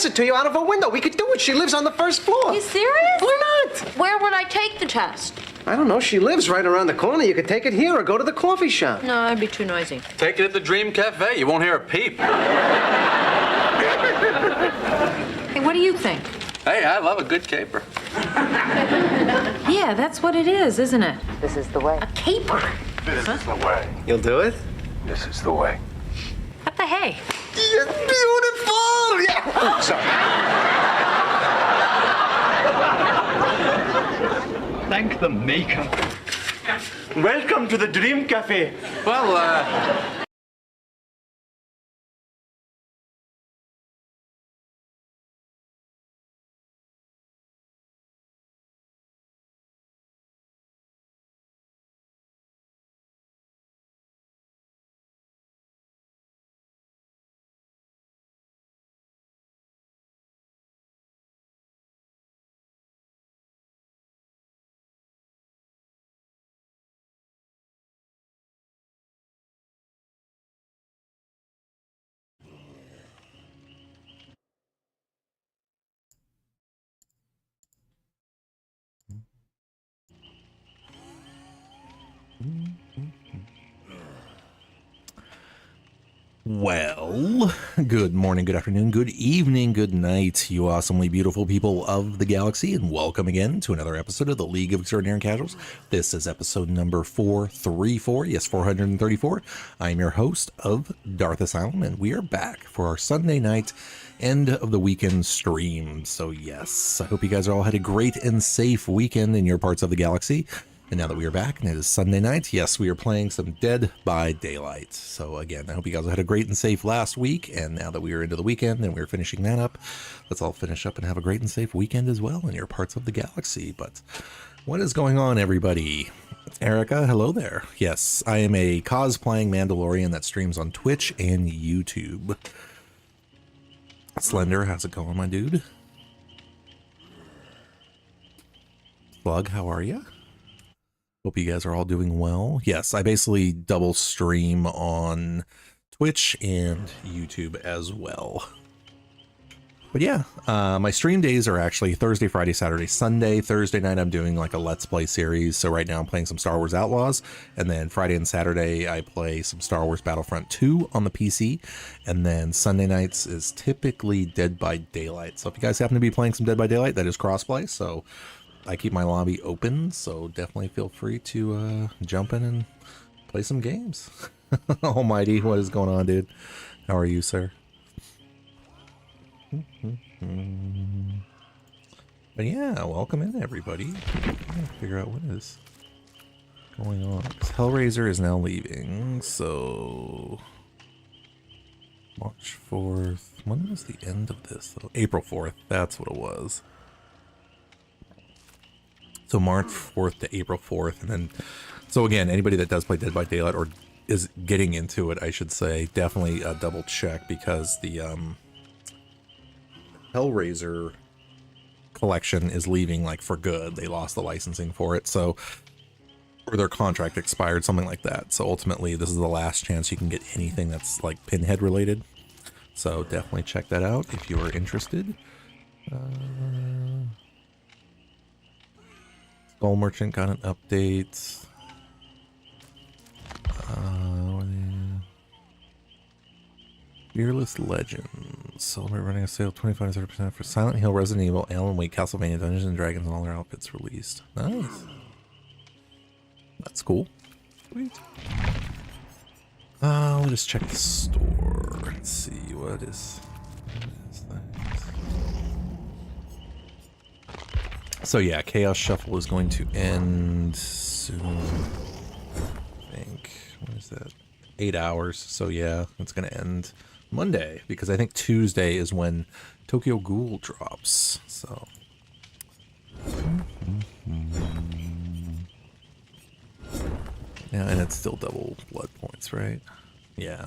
pass it to you out of a window. We could do it. She lives on the first floor. You serious? Why not? Where would I take the test? I don't know. She lives right around the corner. You could take it here or go to the coffee shop. No, that'd be too noisy. Take it at the Dream Cafe. You won't hear a peep. Hey, what do you think? Hey, I love a good caper. Yeah, that's what it is, isn't it? This is the way. A caper. This is the way. You'll do it? This is the way. What the hey? You're beautiful! Yeah. Oh, sorry. Thank the maker. Welcome to the Dream Cafe. Well, Well, good morning, good afternoon, good evening, good night, you awesomely beautiful people of the galaxy, and welcome again to another episode of the League of Extraordinary Casuals. This is episode number 434, yes, 434. I am your host of Darth Asylum, and we are back for our Sunday night end of the weekend stream. So yes, I hope you guys all had a great and safe weekend in your parts of the galaxy. And now that we are back and it is Sunday night, yes, we are playing some Dead by Daylight. So again, I hope you guys had a great and safe last week. And now that we are into the weekend and we're finishing that up, let's all finish up and have a great and safe weekend as well in your parts of the galaxy. But what is going on, everybody? Erica, hello there. Yes, I am a cosplaying Mandalorian that streams on Twitch and YouTube. Slender, how's it going, my dude? Slug, how are you? Hope you guys are all doing well. Yes, I basically double stream on Twitch and YouTube as well. But yeah, my stream days are actually Thursday, Friday, Saturday, Sunday. Thursday night I'm doing like a Let's Play series. So right now I'm playing some Star Wars Outlaws. And then Friday and Saturday I play some Star Wars Battlefront 2 on the PC. And then Sunday nights is typically Dead by Daylight. So if you guys happen to be playing some Dead by Daylight, that is crossplay. So I keep my lobby open, so definitely feel free to jump in and play some games. Almighty, what is going on, dude? How are you, sir? But yeah, welcome in, everybody. Figure out what is going on. Hellraiser is now leaving, so March 4th. When was the end of this? Oh, April 4th. That's what it was. So March 4th to April 4th, and then, so again, anybody that does play Dead by Daylight or is getting into it, I should say, definitely double check, because the Hellraiser collection is leaving like for good. They lost the licensing for it, so, or their contract expired, something like that. So ultimately, this is the last chance you can get anything that's like Pinhead related. So definitely check that out if you are interested. Skull Merchant got an update. Fearless Legends. Celebrate running a sale 25 to 30% for Silent Hill, Resident Evil, Alan Wake, Castlevania, Dungeons and Dragons, and all their outfits released. Nice. That's cool. Sweet. We'll just check the store. Let's see what is that. So yeah, Chaos Shuffle is going to end soon. I think. What is that? 8 hours. So yeah, it's going to end Monday, because I think Tuesday is when Tokyo Ghoul drops. So. Yeah, and it's still double blood points, right? Yeah.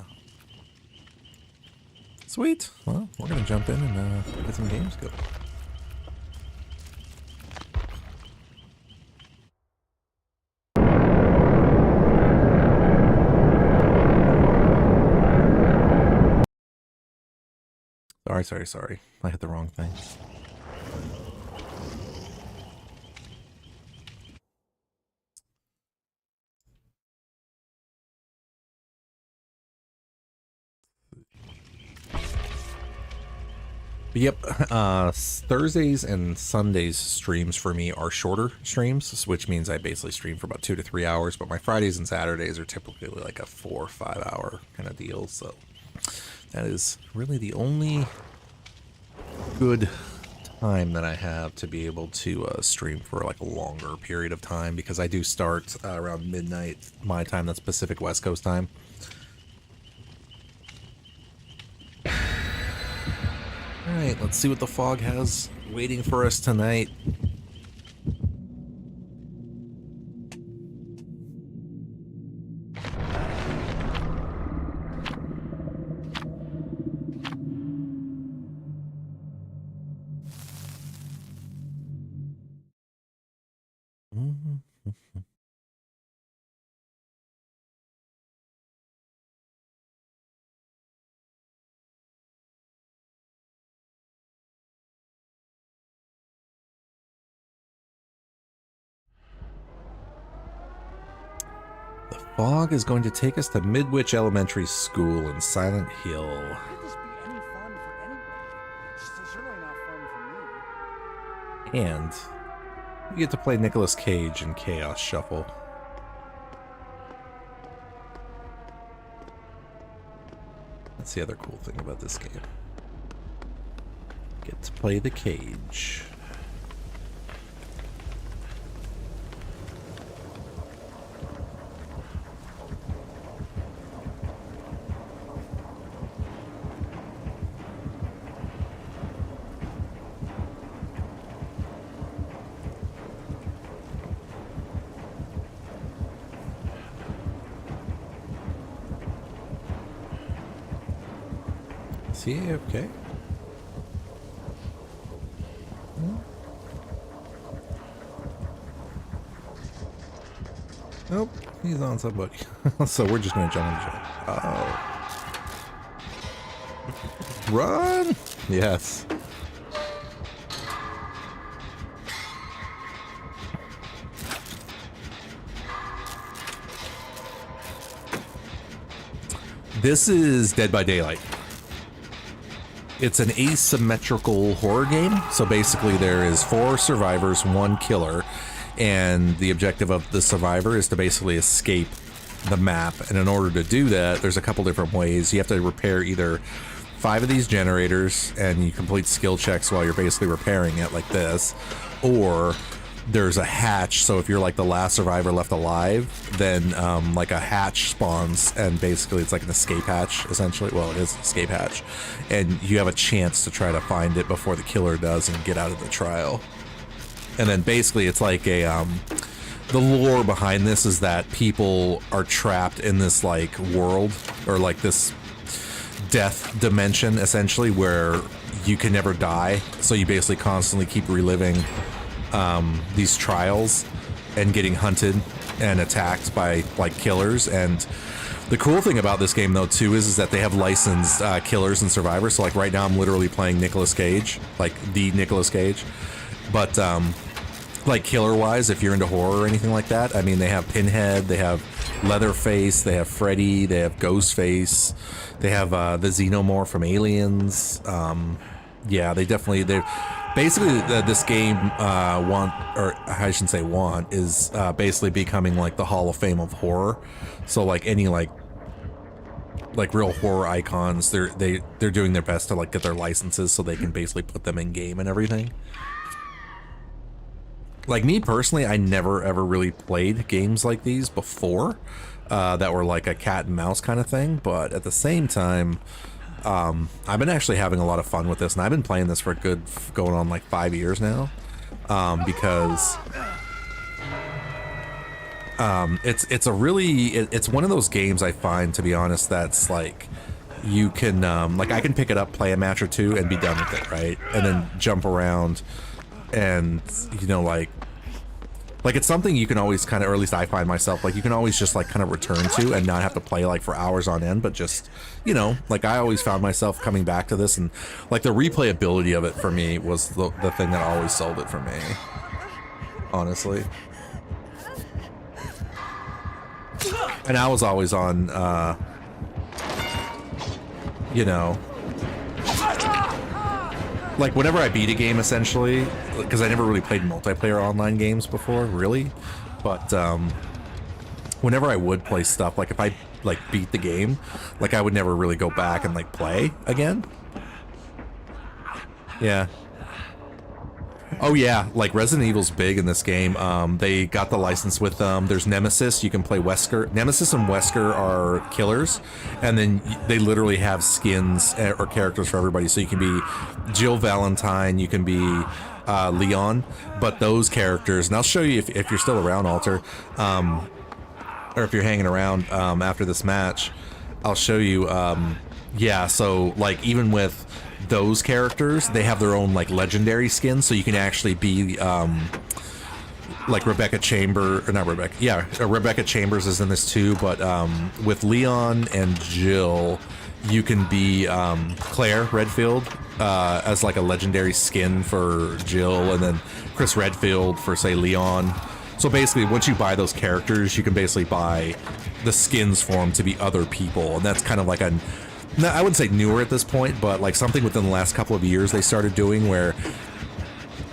Sweet. Well, we're going to jump in and get some games going. Sorry. I hit the wrong thing. But yep, Thursdays and Sundays streams for me are shorter streams, which means I basically stream for about 2 to 3 hours, but my Fridays and Saturdays are typically like a 4 or 5 hour kind of deal, so that is really the only good time that I have to be able to stream for like a longer period of time, because I do start around midnight my time. That's Pacific West Coast time. All right, let's see what the fog has waiting for us tonight. The fog is going to take us to Midwich Elementary School in Silent Hill. Could this be any fun for anyone? It's certainly not fun for me. And we get to play Nicolas Cage in Chaos Shuffle. That's the other cool thing about this game. Get to play the Cage. Is he okay? Nope, he's on somebody. So we're just gonna jump on the jump. Oh. Run! Yes. This is Dead by Daylight. It's an asymmetrical horror game. So basically there is 4 survivors, 1 killer, and the objective of the survivor is to basically escape the map. And in order to do that, there's a couple different ways. You have to repair either 5 of these generators, and you complete skill checks while you're basically repairing it like this, or there's a hatch. So if you're like the last survivor left alive, then like a hatch spawns, and basically it's like an escape hatch essentially. Well, it is an escape hatch, and you have a chance to try to find it before the killer does and get out of the trial. And then basically it's like a the lore behind this is that people are trapped in this like world, or like this death dimension essentially, where you can never die, so you basically constantly keep reliving these trials and getting hunted and attacked by like killers. And the cool thing about this game though too is that they have licensed killers and survivors. So like right now I'm literally playing Nicolas Cage, like the Nicolas Cage, but like killer wise, if you're into horror or anything like that, I mean, they have Pinhead, they have Leatherface, they have Freddy, they have Ghostface, they have the Xenomorph from Aliens. Yeah, they basically this game I shouldn't say is basically becoming like the Hall of Fame of horror. So like any like real horror icons, they're doing their best to like get their licenses so they can basically put them in game and everything. Like me personally, I never ever really played games like these before that were like a cat and mouse kind of thing, but at the same time, I've been actually having a lot of fun with this, and I've been playing this for going on like 5 years now, because it's one of those games I find, to be honest, that's like you can like I can pick it up, play a match or two, and be done with it, right? And then jump around and, you know, like Like, it's something you can always kind of, or at least I find myself, like, you can always just, like, kind of return to and not have to play, like, for hours on end, but just, you know, like, I always found myself coming back to this, and, like, the replayability of it for me was the thing that always sold it for me, honestly. And I was always on, you know, like, whenever I beat a game, essentially, because I never really played multiplayer online games before, really, but whenever I would play stuff, like, if I, like, beat the game, like, I would never really go back and, like, play again. Yeah. Oh yeah, like, Resident Evil's big in this game. They got the license with there's Nemesis. You can play Wesker. Nemesis and Wesker are killers, and then they literally have skins or characters for everybody. So you can be Jill Valentine, you can be Leon, but those characters, and I'll show you if you're still around, Alter, or if you're hanging around after this match, I'll show you. Yeah, so, like, even with those characters, they have their own, like, legendary skins, so you can actually be like Rebecca Chambers is in this too, but with Leon and Jill, you can be Claire Redfield as, like, a legendary skin for Jill, and then Chris Redfield for, say, Leon. So basically, once you buy those characters, you can basically buy the skins for them to be other people, and that's kind of like a, I wouldn't say newer at this point, but, like, something within the last couple of years they started doing, where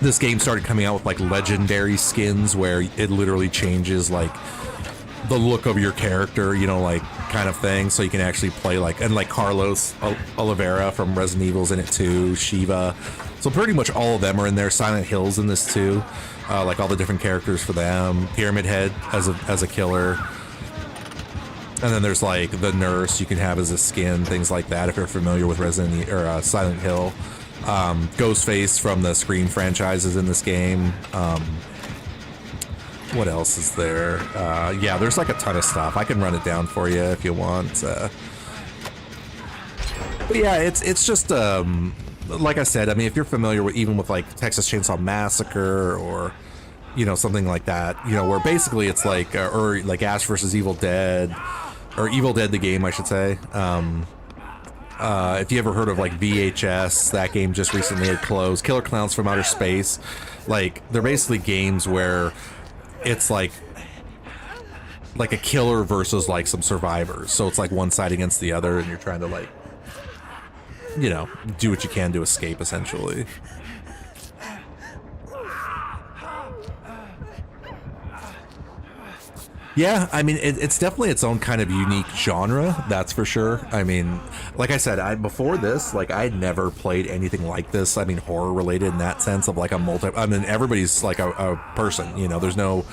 this game started coming out with, like, legendary skins where it literally changes, like, the look of your character, you know, like, kind of thing, so you can actually play, like, and, like, Carlos Oliveira from Resident Evil's in it too, Shiva, so pretty much all of them are in there. Silent Hill's in this too, like, all the different characters for them, Pyramid Head as a killer. And then there's, like, the nurse you can have as a skin, things like that, if you're familiar with Silent Hill. Ghostface from the Scream franchise is in this game. What else is there? Yeah, there's, like, a ton of stuff. I can run it down for you if you want. But yeah, it's just, like I said, I mean, if you're familiar with, even with, like, Texas Chainsaw Massacre or, you know, something like that, you know, where basically it's like, or like Ash vs. Evil Dead, or Evil Dead the game, I should say. If you ever heard of, like, VHS, that game just recently had closed. Killer Clowns from Outer Space, like, they're basically games where it's like a killer versus, like, some survivors. So it's like one side against the other, and you're trying to, like, you know, do what you can to escape, essentially. Yeah, I mean, it's definitely its own kind of unique genre, that's for sure. I mean, like I said, before this, like, I had never played anything like this. I mean, horror related in that sense of, like, I mean, everybody's like a person, you know, there's no,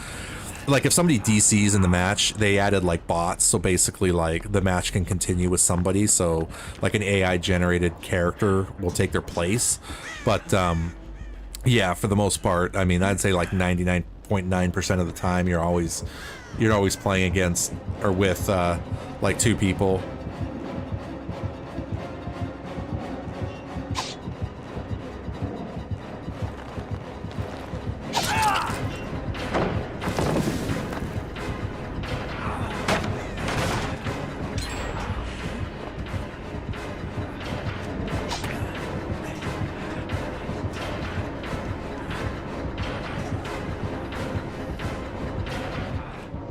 like, if somebody DCs in the match, they added, like, bots, so basically, like, the match can continue with somebody, so, like, an AI generated character will take their place. But yeah, for the most part, I mean, I'd say, like, 99.9% of the time you're always playing against or with like, two people.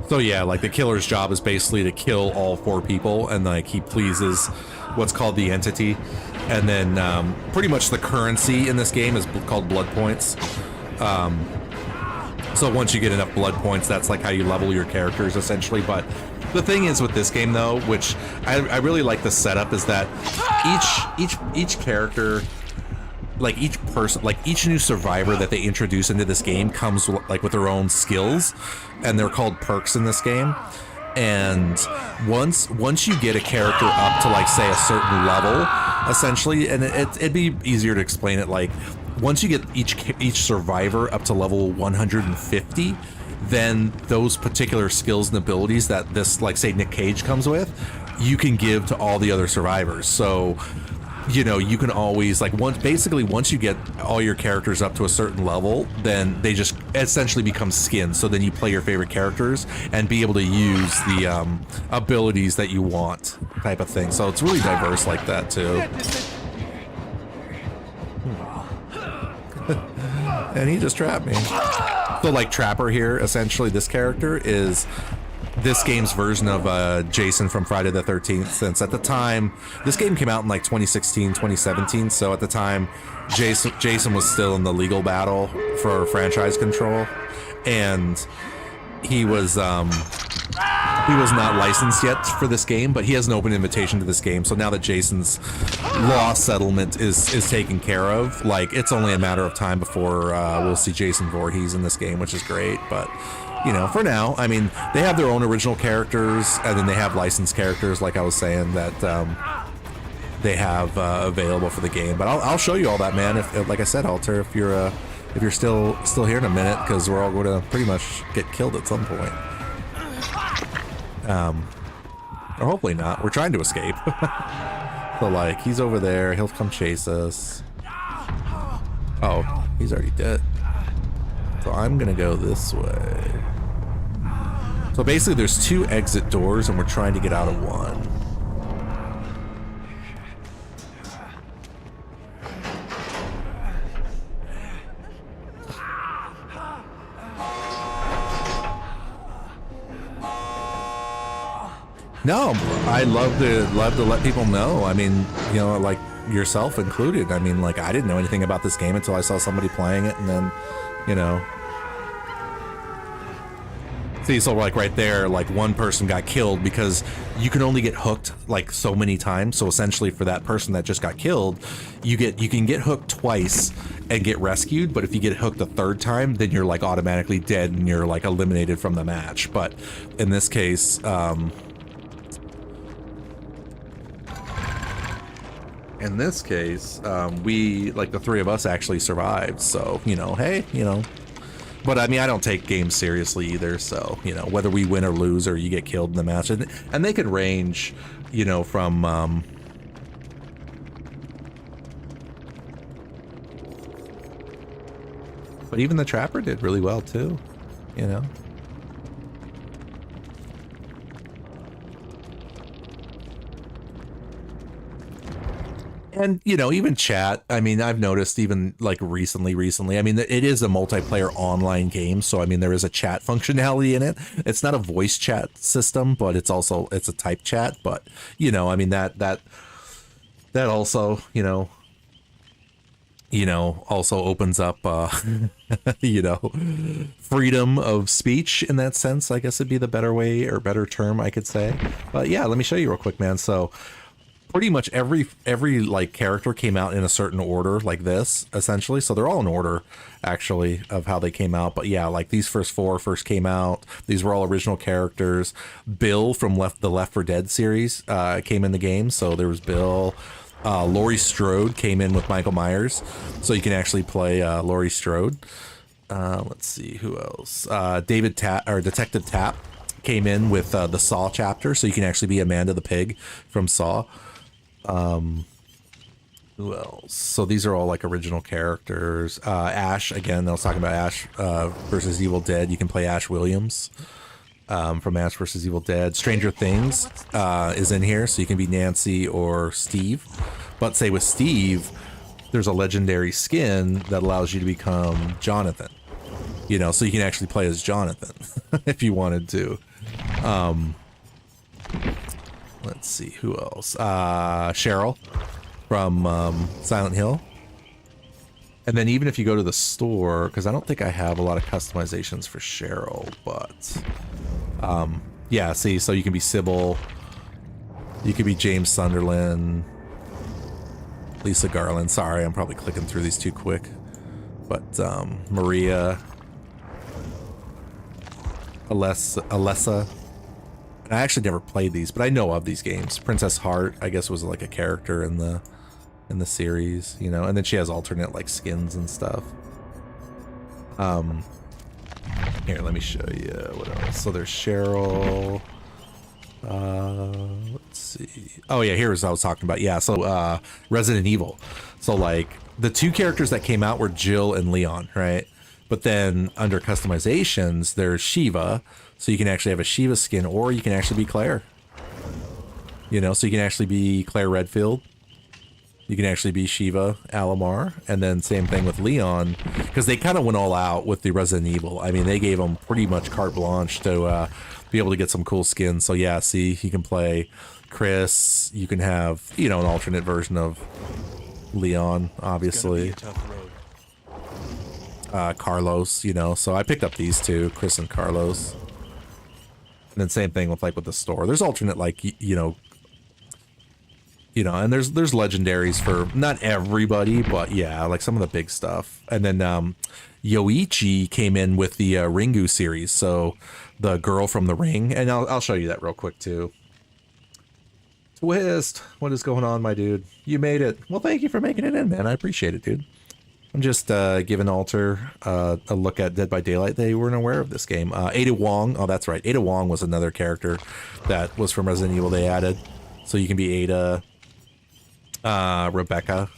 So yeah, like, the killer's job is basically to kill all 4 people, and, like, he pleases what's called the entity. And then pretty much the currency in this game is called blood points. So once you get enough blood points, that's, like, how you level your characters, essentially. But the thing is with this game, though, which I really like the setup, is that each character, like, each person, like, each new survivor that they introduce into this game comes, like, with their own skills, and they're called perks in this game. And once you get a character up to, like, say, a certain level, essentially, and it'd be easier to explain it, like, once you get each survivor up to level 150, then those particular skills and abilities that this, like, say, Nick Cage comes with, you can give to all the other survivors. So you know, you can always like once you get all your characters up to a certain level, then they just essentially become skins. So then you play your favorite characters and be able to use the abilities that you want, type of thing. So it's really diverse like that too. And he just trapped me. So like Trapper here, essentially this character is this game's version of Jason from Friday the 13th, since at the time, this game came out in like 2016, 2017, so at the time, Jason was still in the legal battle for franchise control, and he was not licensed yet for this game, but he has an open invitation to this game, so now that Jason's law settlement is taken care of, like, it's only a matter of time before we'll see Jason Voorhees in this game, which is great, but you know, for now, I mean, they have their own original characters, and then they have licensed characters, like I was saying, that they have available for the game. But I'll show you all that, man. If like I said, Alter, if you're still here in a minute, because we're all going to pretty much get killed at some point. Or hopefully not. We're trying to escape. So like, he's over there. He'll come chase us. Oh, he's already dead. So I'm gonna go this way. So basically there's 2 exit doors and we're trying to get out of one. No, I love to let people know. I mean, you know, like yourself included. I mean, like, I didn't know anything about this game until I saw somebody playing it, and then, you know. See, so like right there, like one person got killed because you can only get hooked like so many times. So essentially for that person that just got killed, you can get hooked twice and get rescued. But if you get hooked a 3rd time, then you're like automatically dead and you're like eliminated from the match. But in this case, we, like the 3 of us actually survived. So, you know, hey, you know. But I mean, I don't take games seriously either, so, you know, whether we win or lose or you get killed in the match, and they can range, you know, from but even the Trapper did really well too, you know. And, you know, even chat, I mean, I've noticed even like recently, I mean, it is a multiplayer online game. So, I mean, there is a chat functionality in it. It's not a voice chat system, but it's a type chat. But, you know, I mean, that also, you know, also opens up, you know, freedom of speech in that sense, I guess would be the better way or better term I could say. But yeah, let me show you real quick, man. So, pretty much every like character came out in a certain order like this, essentially. So they're all in order actually of how they came out. But yeah, like these first 4 came out. These were all original characters. Bill from the Left 4 Dead series came in the game. So there was Bill. Laurie Strode came in with Michael Myers. So you can actually play Laurie Strode. Let's see who else. Detective Tapp came in with the Saw chapter. So you can actually be Amanda the Pig from Saw. Who else? So these are all like original characters. Ash, again, I was talking about Ash versus Evil Dead. You can play Ash Williams from Ash versus Evil Dead. Stranger Things is in here, so you can be Nancy or Steve. But say with Steve, there's a legendary skin that allows you to become Jonathan. You know, so you can actually play as Jonathan if you wanted to. Let's see, who else? Cheryl from Silent Hill. And then even if you go to the store, because I don't think I have a lot of customizations for Cheryl, but yeah, see, so you can be Sybil, you could be James Sunderland, Lisa Garland. Sorry, I'm probably clicking through these too quick. But Maria, Alessa. I actually never played these, but I know of these games. Princess Heart, I guess, was like a character in the series, you know, and then she has alternate like skins and stuff. Here, let me show you what else. So there's Cheryl. Let's see. Oh yeah, here's what I was talking about. Yeah, so Resident Evil. So like the two characters that came out were Jill and Leon, right? But then under customizations, there's Shiva. So you can actually have a Shiva skin, or you can actually be Claire. You know, so you can actually be Claire Redfield. You can actually be Shiva Alamar, and then same thing with Leon, because they kind of went all out with the Resident Evil. I mean, they gave them pretty much carte blanche to be able to get some cool skins. So yeah, see, you can play Chris. You can have, you know, an alternate version of Leon, obviously. Carlos, you know. So I picked up these two, Chris and Carlos. And then same thing with like with the store. There's alternate like you know, and there's legendaries for not everybody, but yeah, like some of the big stuff. And then Yoichi came in with the Ringu series, so the girl from the Ring, and I'll show you that real quick too. Twist, what is going on, my dude? You made it. Well, thank you for making it in, man. I appreciate it, dude. I'm just giving Alter a look at Dead by Daylight. They weren't aware of this game. Ada Wong, oh that's right, Ada Wong was another character that was from Resident Evil they added. So you can be Ada, Rebecca.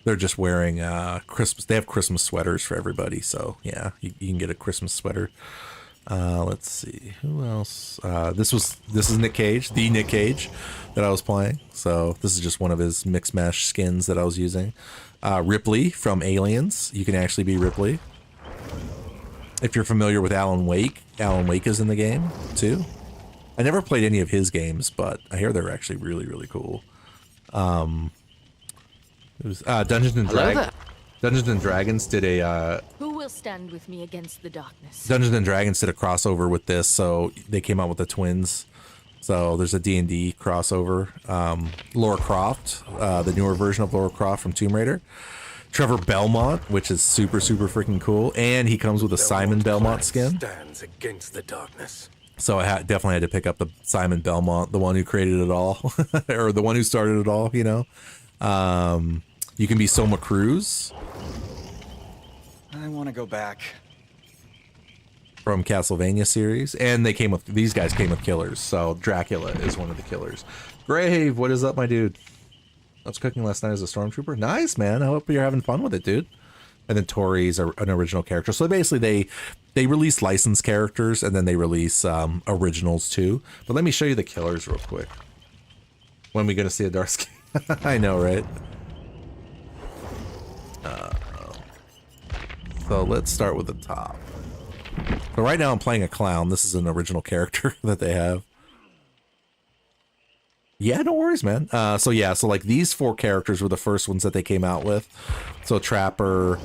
They're just wearing Christmas. They have Christmas sweaters for everybody. So yeah, you can get a Christmas sweater. Let's see who else. This is Nick Cage, the Nick Cage that I was playing. So this is just one of his mix mash skins that I was using. Ripley from Aliens. You can actually be Ripley. If you're familiar with Alan Wake is in the game too. I never played any of his games, but I hear they're actually really, really cool. It was Dungeons and Dragons. Dungeons and Dragons did a Who will stand with me against the darkness? Dungeons and Dragons did a crossover with this, so they came out with the twins. So there's a D&D crossover. Lara Croft, the newer version of Lara Croft from Tomb Raider. Trevor Belmont, which is super, super freaking cool, and he comes with a Simon Belmont skin. Stands against the darkness. So I definitely had to pick up the Simon Belmont, the one who created it all, or the one who started it all, you know. You can be Soma Cruz. I want to go back. From Castlevania series, and these guys came with killers. So Dracula is one of the killers. Grave, what is up, my dude? I was cooking last night as a stormtrooper. Nice, man. I hope you're having fun with it, dude. And then Tori's an original character. So basically, they release licensed characters, and then they release originals too. But let me show you the killers real quick. When are we gonna see a Darsky? I know, right? So let's start with the top. So right now I'm playing a clown. This is an original character that they have. Yeah, no worries, man. So like these four characters were the first ones that they came out with. So Trapper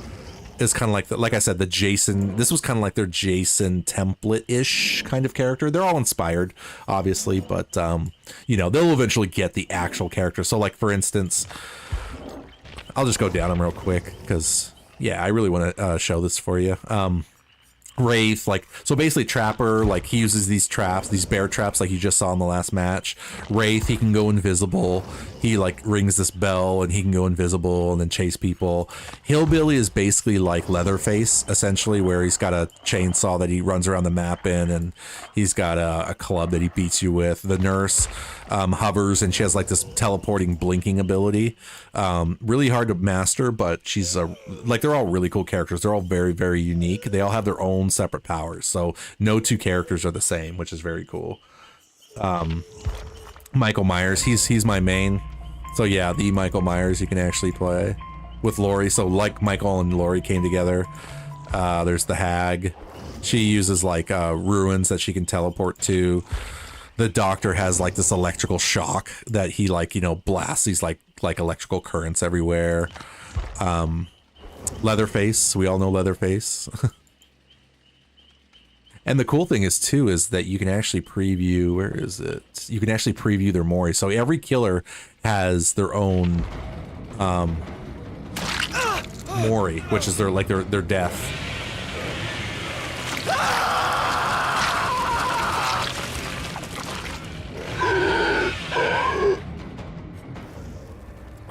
is kind of like, like I said, the Jason. This was kind of like their Jason template-ish kind of character. They're all inspired, obviously, but you know, they'll eventually get the actual character. So like, for instance, I'll just go down them real quick because, yeah, I really want to show this for you. Wraith, like, so basically Trapper, like, he uses these traps, these bear traps, like you just saw in the last match. Wraith, he can go invisible. He, like, rings this bell and he can go invisible and then chase people. Hillbilly is basically like Leatherface, essentially, where he's got a chainsaw that he runs around the map in, and he's got a club that he beats you with. The Nurse hovers, and she has like this teleporting blinking ability. Really hard to master, but she's like, they're all really cool characters. They're all very, very unique. They all have their own separate powers, so no two characters are the same, which is very cool. Michael Myers, he's my main. So yeah, the Michael Myers you can actually play with Laurie. So like Michael and Laurie came together. There's the Hag. She uses like ruins that she can teleport to. The Doctor has like this electrical shock that he, like, you know, blasts these like electrical currents everywhere. Leatherface, we all know Leatherface. And the cool thing is too is that you can actually preview, where is it? You can actually preview their Mori. So every killer has their own Mori, which is their death.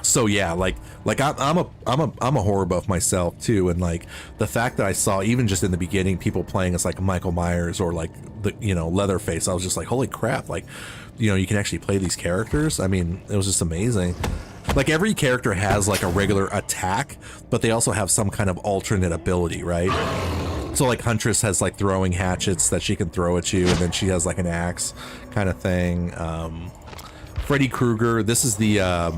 So yeah, like Like I'm a horror buff myself too, and like the fact that I saw even just in the beginning people playing as like Michael Myers or like the Leatherface, I was just like, holy crap! Like, you can actually play these characters. I mean, it was just amazing. Like every character has like a regular attack, but they also have some kind of alternate ability, right? So like Huntress has like throwing hatchets that she can throw at you, and then she has like an axe kind of thing. Freddy Krueger, this is the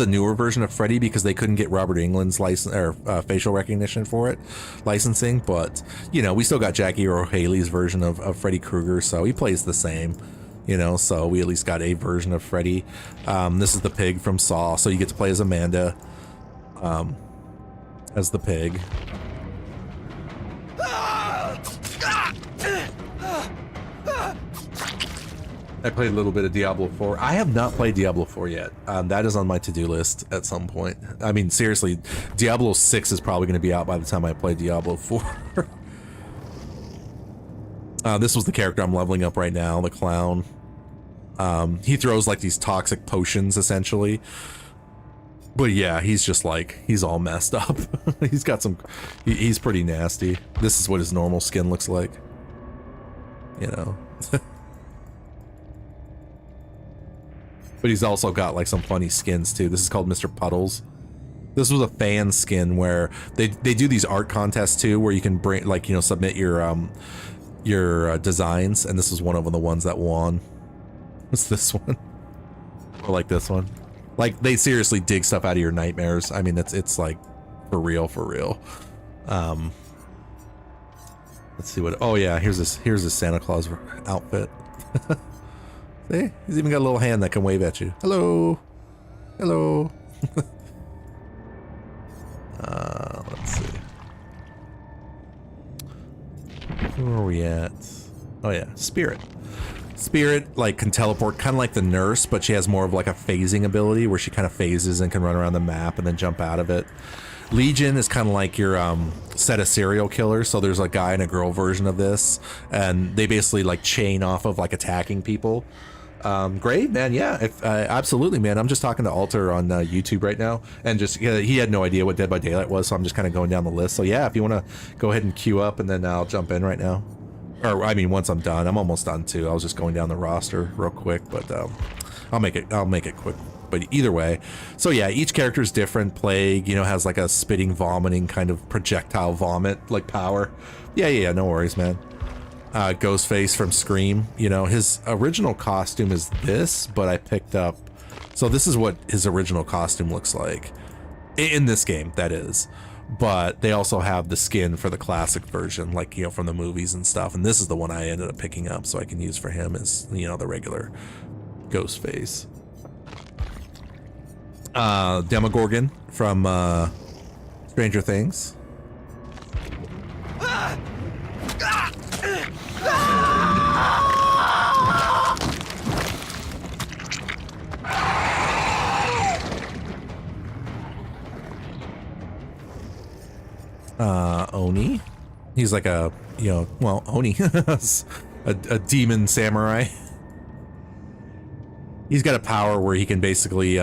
newer version of Freddy because they couldn't get Robert Englund's license or facial recognition for it, licensing. But we still got Jackie Earle Haley's version of Freddy Krueger, so he plays the same. So we at least got a version of Freddy. This is the pig from Saw, so you get to play as Amanda, as the pig. I played a little bit of Diablo 4. I have not played Diablo 4 yet. That is on my to-do list at some point. I mean, seriously, Diablo 6 is probably going to be out by the time I play Diablo 4. This was the character I'm leveling up right now, the clown. He throws like these toxic potions, essentially. But yeah, he's just like, he's all messed up. He's got some, he's pretty nasty. This is what his normal skin looks like. But he's also got like some funny skins too. This is called Mr. Puddles. This was a fan skin where they do these art contests too, where you can bring like, submit your designs, and this was one of them, the ones that won. What's this one? Or like this one? Like they seriously dig stuff out of your nightmares. I mean, it's like for real. Let's see what. Oh yeah, here's this Santa Claus outfit. See, he's even got a little hand that can wave at you. Hello. Let's see. Where are we at? Oh yeah, Spirit. Spirit like can teleport, kind of like the nurse, but she has more of like a phasing ability where she kind of phases and can run around the map and then jump out of it. Legion is kind of like your set of serial killers. So there's a guy and a girl version of this, and they basically like chain off of like attacking people. Great, man. Yeah, absolutely, man. I'm just talking to Alter on YouTube right now, and just he had no idea what Dead by Daylight was, so I'm just kind of going down the list. So yeah, if you want to go ahead and queue up, and then I'll jump in right now. Or I mean, once I'm done, I'm almost done too. I was just going down the roster real quick, but I'll make it quick. But either way, so yeah, each character is different. Plague, has like a spitting, vomiting kind of projectile vomit like power. Yeah, no worries, man. Ghostface from Scream, his original costume is this, but I picked up, so this is what his original costume looks like in this game, that is. But they also have the skin for the classic version, like from the movies and stuff, and this is the one I ended up picking up so I can use for him as the regular Ghostface. Demogorgon from Stranger Things. Oni. He's like a, Oni, a demon samurai. He's got a power where he can basically,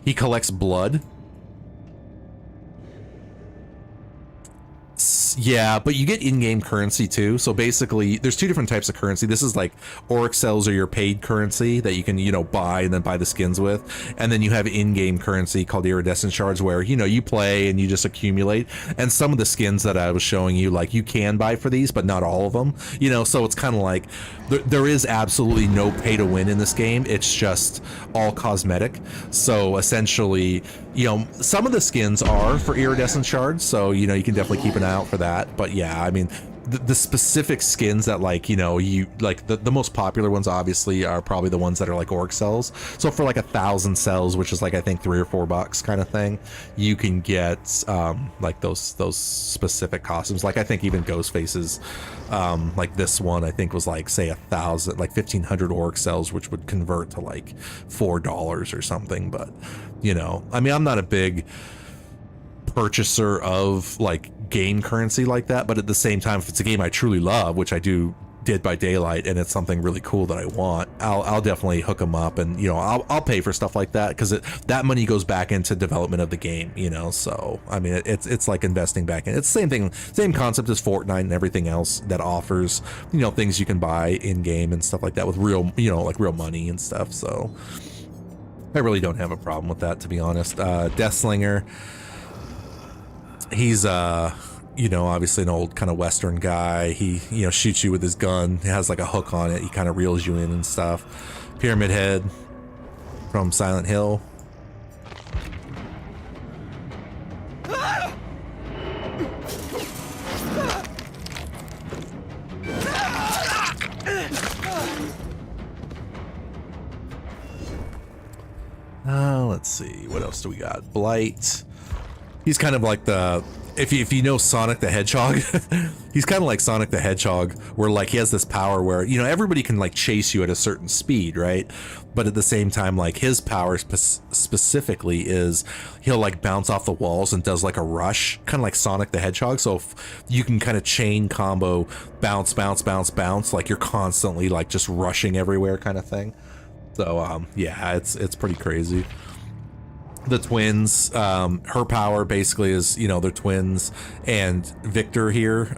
he collects blood. Yeah, but you get in-game currency too. So basically, there's two different types of currency. This is like Auric cells are your paid currency that you can, buy and then buy the skins with. And then you have in-game currency called iridescent shards where, you play and you just accumulate. And some of the skins that I was showing you, like you can buy for these, but not all of them. So it's kind of like there is absolutely no pay to win in this game. It's just all cosmetic. So essentially, some of the skins are for iridescent shards. So, you can definitely keep an eye out for that. But yeah, I mean, the specific skins that the most popular ones obviously are probably the ones that are like Auric cells. So for like 1,000 cells, which is like I think $3 or $4 kind of thing, you can get like those specific costumes. Like I think even Ghostface's like this one I think was like say 1,000, like 1,500 Auric cells, which would convert to like $4 or something. But I mean, I'm not a big purchaser of like game currency like that, but at the same time, if it's a game I truly love, which I do Dead by Daylight and it's something really cool that I want, I'll definitely hook them up, and I'll pay for stuff like that, because that money goes back into development of the game, so I mean it's like investing back in. It's the same thing, same concept as Fortnite and everything else that offers things you can buy in game and stuff like that with real like real money and stuff. So I really don't have a problem with that, to be honest. Deathslinger, he's obviously an old kind of Western guy. He, shoots you with his gun. It has like a hook on it. He kind of reels you in and stuff. Pyramid Head from Silent Hill. Let's see. What else do we got? Blight. He's kind of like the... If you know Sonic the Hedgehog, he's kind of like Sonic the Hedgehog, where like he has this power where everybody can like chase you at a certain speed, right? But at the same time, like his power specifically is he'll like bounce off the walls and does like a rush, kind of like Sonic the Hedgehog. So if you can kind of chain combo, bounce, like you're constantly like just rushing everywhere, kind of thing. So yeah, it's pretty crazy. The twins, her power basically is, they're twins, and Victor here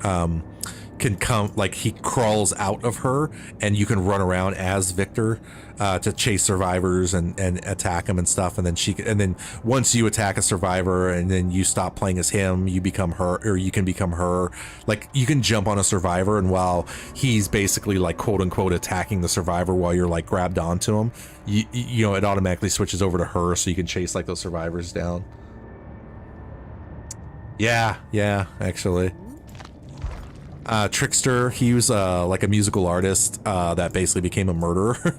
can come, like he crawls out of her and you can run around as Victor to chase survivors and attack them and stuff, and then once you attack a survivor and then you stop playing as him, you become her, or you can become her. Like you can jump on a survivor, and while he's basically like quote unquote attacking the survivor while you're like grabbed onto him, it automatically switches over to her, so you can chase like those survivors down. Yeah, actually. Trickster, he was like a musical artist that basically became a murderer.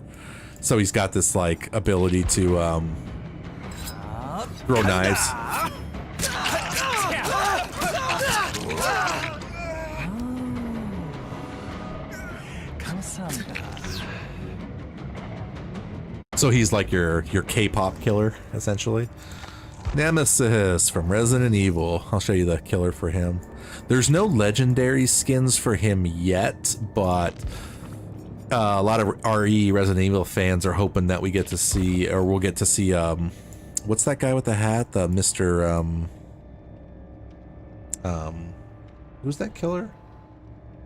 So he's got this like ability to throw knives. So he's like your K-pop killer, essentially. Nemesis from Resident Evil. I'll show you the killer for him. There's no legendary skins for him yet, but a lot of RE Resident Evil fans are hoping that we get to see, or we'll get to see, what's that guy with the hat? The Mr. Who's that killer?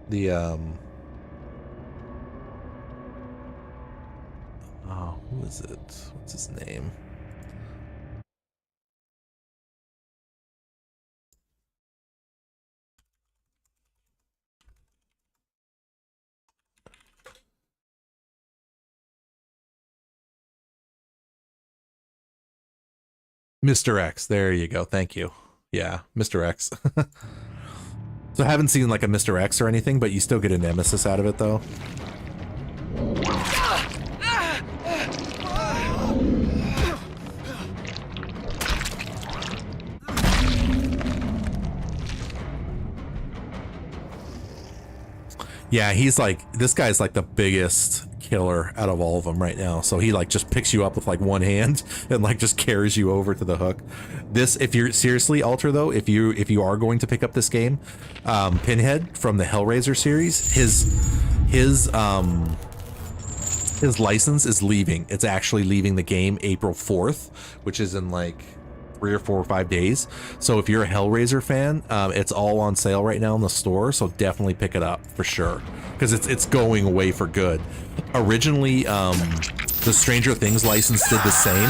The, oh, who is it? What's his name? Mr. X, there you go, thank you. Yeah, Mr. X. So I haven't seen like a Mr. X or anything, but you still get a Nemesis out of it though. Yeah, he's like, this guy's like the biggest killer out of all of them right now. So he like just picks you up with like one hand and like just carries you over to the hook. This, if you're seriously, Alter, though, if you are going to pick up this game, Pinhead from the Hellraiser series, his license is leaving. It's actually leaving the game April 4th, which is in like 3 or 4 or 5 days. So if you're a Hellraiser fan, it's all on sale right now in the store, so definitely pick it up for sure, because it's going away for good. Originally, the Stranger Things license did the same,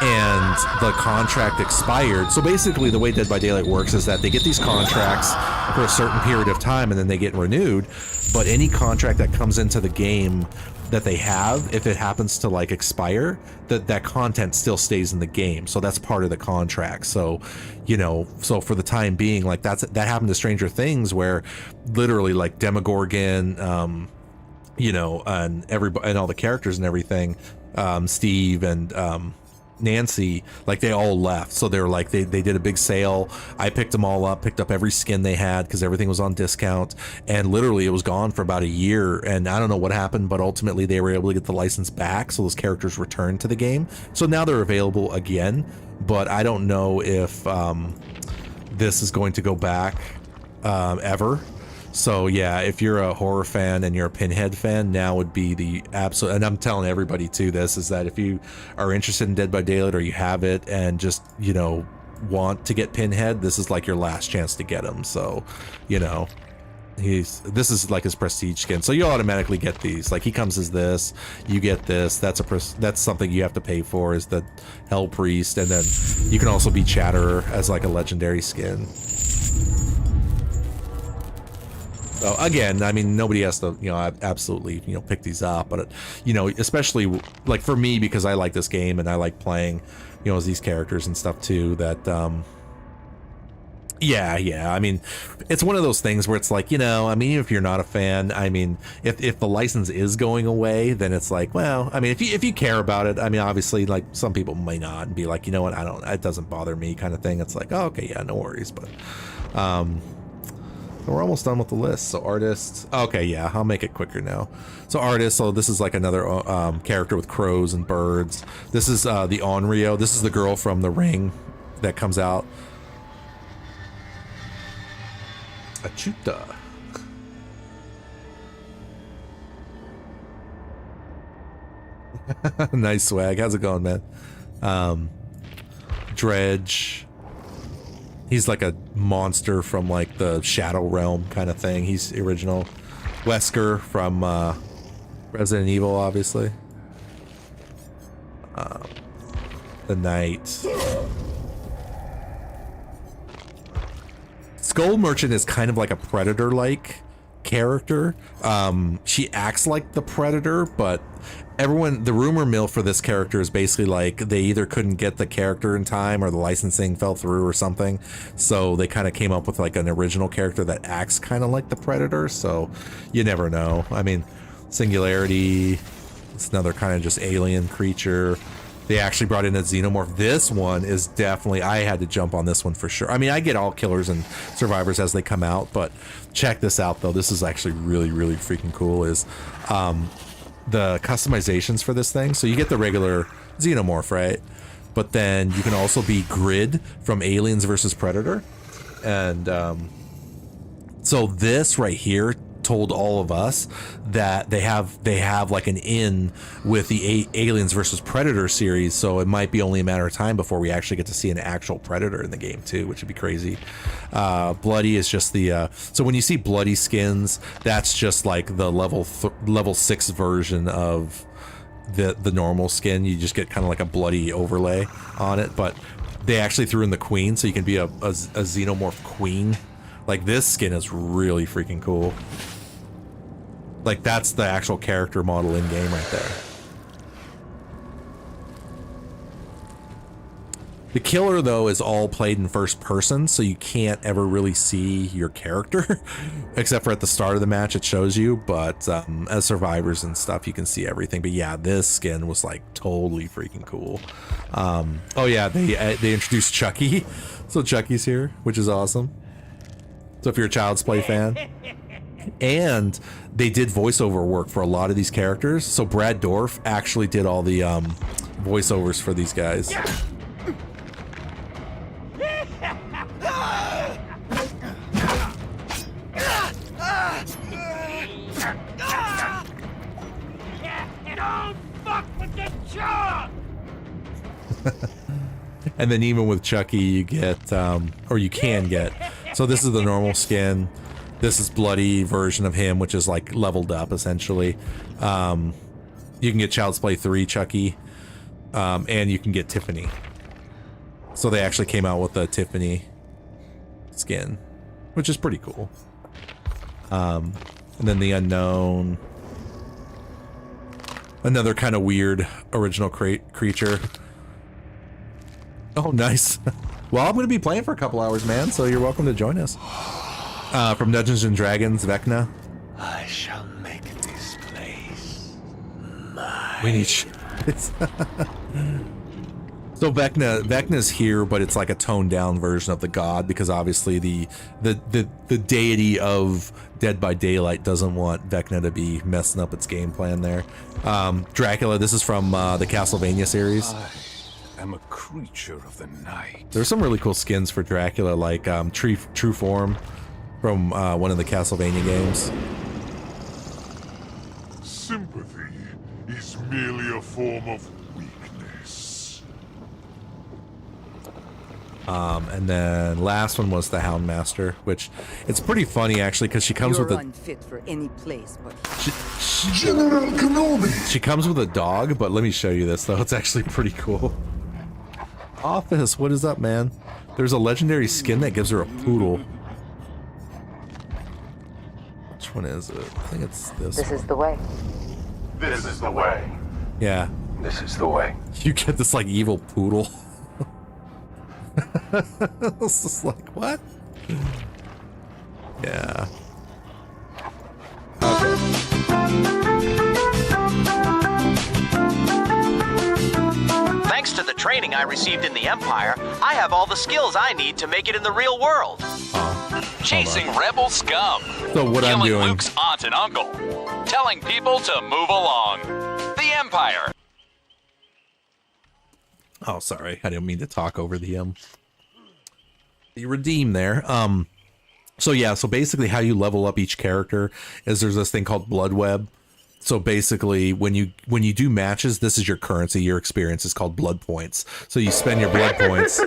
and the contract expired. So basically the way Dead by Daylight works is that they get these contracts for a certain period of time and then they get renewed, but any contract that comes into the game that they have, if it happens to like expire, that content still stays in the game. So that's part of the contract. So, so for the time being, like that happened to Stranger Things, where literally like Demogorgon, and everybody and all the characters and everything, Steve and Nancy, like they all left. So they were like, they did a big sale. I picked them all up, picked up every skin they had because everything was on discount, and literally it was gone for about a year. And I don't know what happened, but ultimately they were able to get the license back, so those characters returned to the game. So now they're available again, but I don't know if this is going to go back ever. So yeah, if you're a horror fan and you're a Pinhead fan, now would be the absolute, and I'm telling everybody too, this is that if you are interested in Dead by Daylight or you have it and just, you know, want to get Pinhead, this is like your last chance to get him. So, you know, this is like his prestige skin, so you automatically get these. Like he comes as this, you get this. That's something you have to pay for, is the Hell Priest, and then you can also be Chatterer as like a legendary skin. So again, I mean, nobody has to, you know, absolutely, you know, pick these up, but you know, especially like for me, because I like this game and I like playing, you know, as these characters and stuff too, that yeah, I mean, it's one of those things where it's like, you know, I mean, if you're not a fan, I mean, if the license is going away, then it's like, well, I mean, if you care about it, I mean, obviously, like some people may not and be like, you know what, it doesn't bother me kind of thing. It's like, oh, okay, yeah, no worries. But we're almost done with the list. So artists, okay, yeah, I'll make it quicker now. So artists, so this is like another character with crows and birds. This is the Onryo. This is the girl from The Ring that comes out. Achuta. Nice swag. How's it going, man? Dredge. He's like a monster from like the Shadow Realm kind of thing. He's original. Wesker from Resident Evil, obviously. The Knight. Skull Merchant is kind of like a Predator-like character. She acts like the Predator, but the rumor mill for this character is basically like they either couldn't get the character in time or the licensing fell through or something, so they kind of came up with like an original character that acts kind of like the Predator. So you never know. I mean, Singularity, it's another kind of just alien creature. They actually brought in a xenomorph. This one is definitely, I had to jump on this one for sure. I mean, I get all killers and survivors as they come out, but check this out though. This is actually really, really freaking cool. Is the customizations for this thing. So you get the regular xenomorph, right? But then you can also be Grid from Aliens versus Predator. And so this right here told all of us that they have like an in with the Aliens versus Predator series, so it might be only a matter of time before we actually get to see an actual Predator in the game too, which would be crazy. Bloody is just the so when you see bloody skins, that's just like the level 6 version of the normal skin. You just get kind of like a bloody overlay on it, but they actually threw in the queen, so you can be a xenomorph queen. Like, this skin is really freaking cool. Like, that's the actual character model in game right there. The killer, though, is all played in first person, so you can't ever really see your character, except for at the start of the match it shows you, but as survivors and stuff, you can see everything. But yeah, this skin was like totally freaking cool. Oh yeah, they introduced Chucky, so Chucky's here, which is awesome. So if you're a Child's Play fan. And they did voiceover work for a lot of these characters, so Brad Dourif actually did all the voiceovers for these guys. Don't fuck with the jaw! And then even with Chucky, you get, or you can get, so this is the normal skin. This is bloody version of him, which is like leveled up essentially. You can get Child's Play 3 Chucky, and you can get Tiffany. So they actually came out with a Tiffany skin, which is pretty cool. And then the Unknown, another kind of weird original creature. Oh, nice. Well, I'm going to be playing for a couple hours, man, so you're welcome to join us. From Dungeons and Dragons, Vecna. I shall make this place mine. We need So Vecna's here, but it's like a toned down version of the god, because obviously the deity of Dead by Daylight doesn't want Vecna to be messing up its game plan there. Dracula, this is from the Castlevania series. I'm a creature of the night. There's some really cool skins for Dracula, like True Form. from one of the Castlevania games. Sympathy is merely a form of weakness. And then last one was the Houndmaster, which it's pretty funny actually because she comes with a unfit for any place but General Kenobi! she comes with a dog. But let me show you this though; it's actually pretty cool. Office, what is up, man? There's a legendary skin that gives her a poodle. Which one is it? I think it's this. This is the way. This is the way. Yeah, This is the way. you get this like evil poodle. It's just like what? Yeah. Thanks to the training I received in the Empire, I have all the skills I need to make it in the real world. Chasing rebel scum. So what I'm Killing doing? Luke's aunt and uncle. Telling people to move along. The Empire. Oh, sorry, I didn't mean to talk over the redeem there. So yeah, so basically how you level up each character is there's this thing called Blood Web. So basically when you do matches, this is your currency, your experience is called blood points. So you spend your blood points.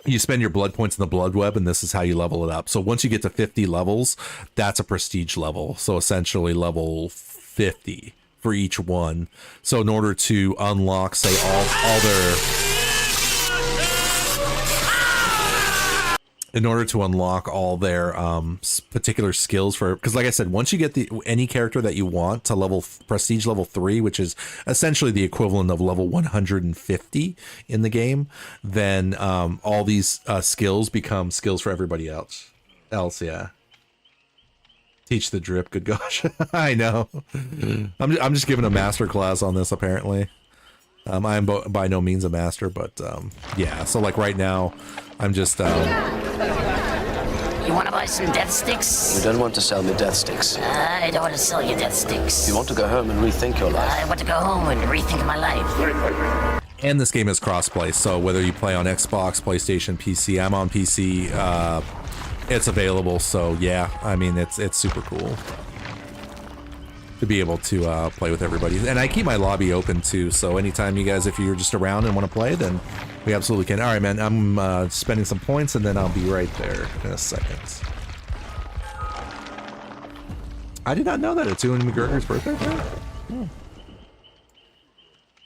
You spend your blood points in the Blood Web, and this is how you level it up. So once you get to 50 levels, that's a prestige level. So essentially level 50 for each one. So in order to unlock, say, all their... In order to unlock all their particular skills for, because like I said, once you get any character that you want to level prestige level 3, which is essentially the equivalent of level 150 in the game, then all these skills become skills for everybody else. Yeah. Teach the drip. Good gosh, I know. I'm just giving a master class on this apparently. I am by no means a master, but yeah. So like right now, I'm just. You want to buy some death sticks? You don't want to sell me death sticks. I don't want to sell you death sticks. You want to go home and rethink your life. I want to go home and rethink my life. And this game is crossplay, so whether you play on Xbox, PlayStation, PC, I'm on PC. It's available, so yeah. I mean, it's super cool to be able to play with everybody. And I keep my lobby open too, so anytime you guys, if you're just around and want to play, then we absolutely can. All right, man, I'm spending some points and then I'll be right there in a second. I did not know that it's Ewan McGregor's birthday.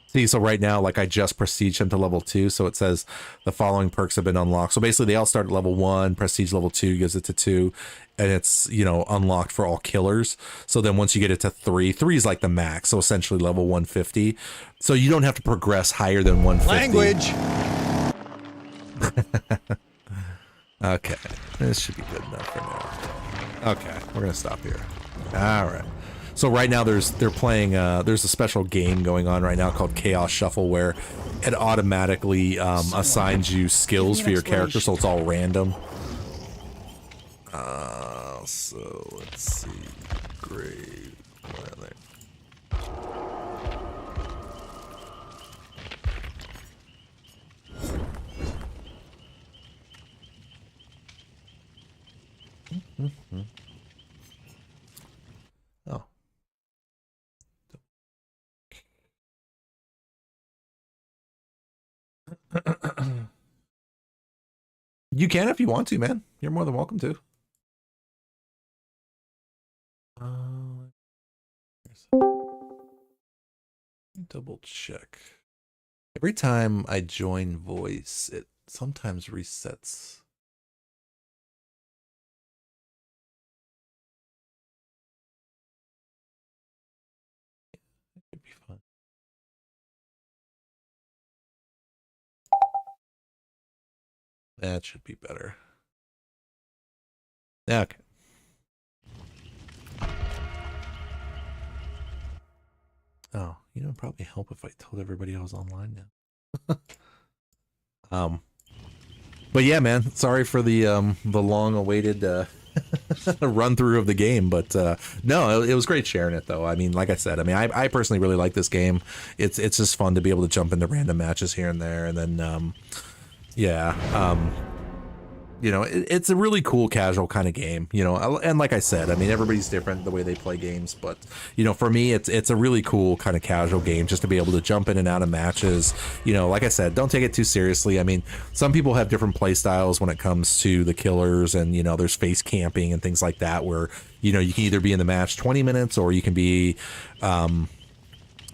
See, so right now, like I just prestige him to level 2, so it says the following perks have been unlocked. So basically they all start at level 1, prestige level 2 gives it to 2, and it's, you know, unlocked for all killers. So then once you get it to 3 is like the max, so essentially level 150. So you don't have to progress higher than 150. Language! Okay, this should be good enough for now. Okay, we're gonna stop here. All right. So right now there's a special game going on right now called Chaos Shuffle where it automatically assigns you skills for your character, so it's all random. So let's see. Great. Where are they? Oh. You can if you want to, man. You're more than welcome to. Double check. Every time I join voice, it sometimes resets. That could be fun. That should be better. Okay. Oh, you know, it'd probably help if I told everybody I was online now. But yeah, man, sorry for the long-awaited run through of the game, but no, it was great sharing it though. I mean, like I said, I mean, I personally really like this game. It's just fun to be able to jump into random matches here and there, and then yeah, it's a really cool casual kind of game, and like I said, I mean, everybody's different the way they play games, but for me, it's a really cool kind of casual game just to be able to jump in and out of matches. Like I said, don't take it too seriously. I mean, some people have different play styles when it comes to the killers, and there's face camping and things like that, where you can either be in the match 20 minutes or you can be in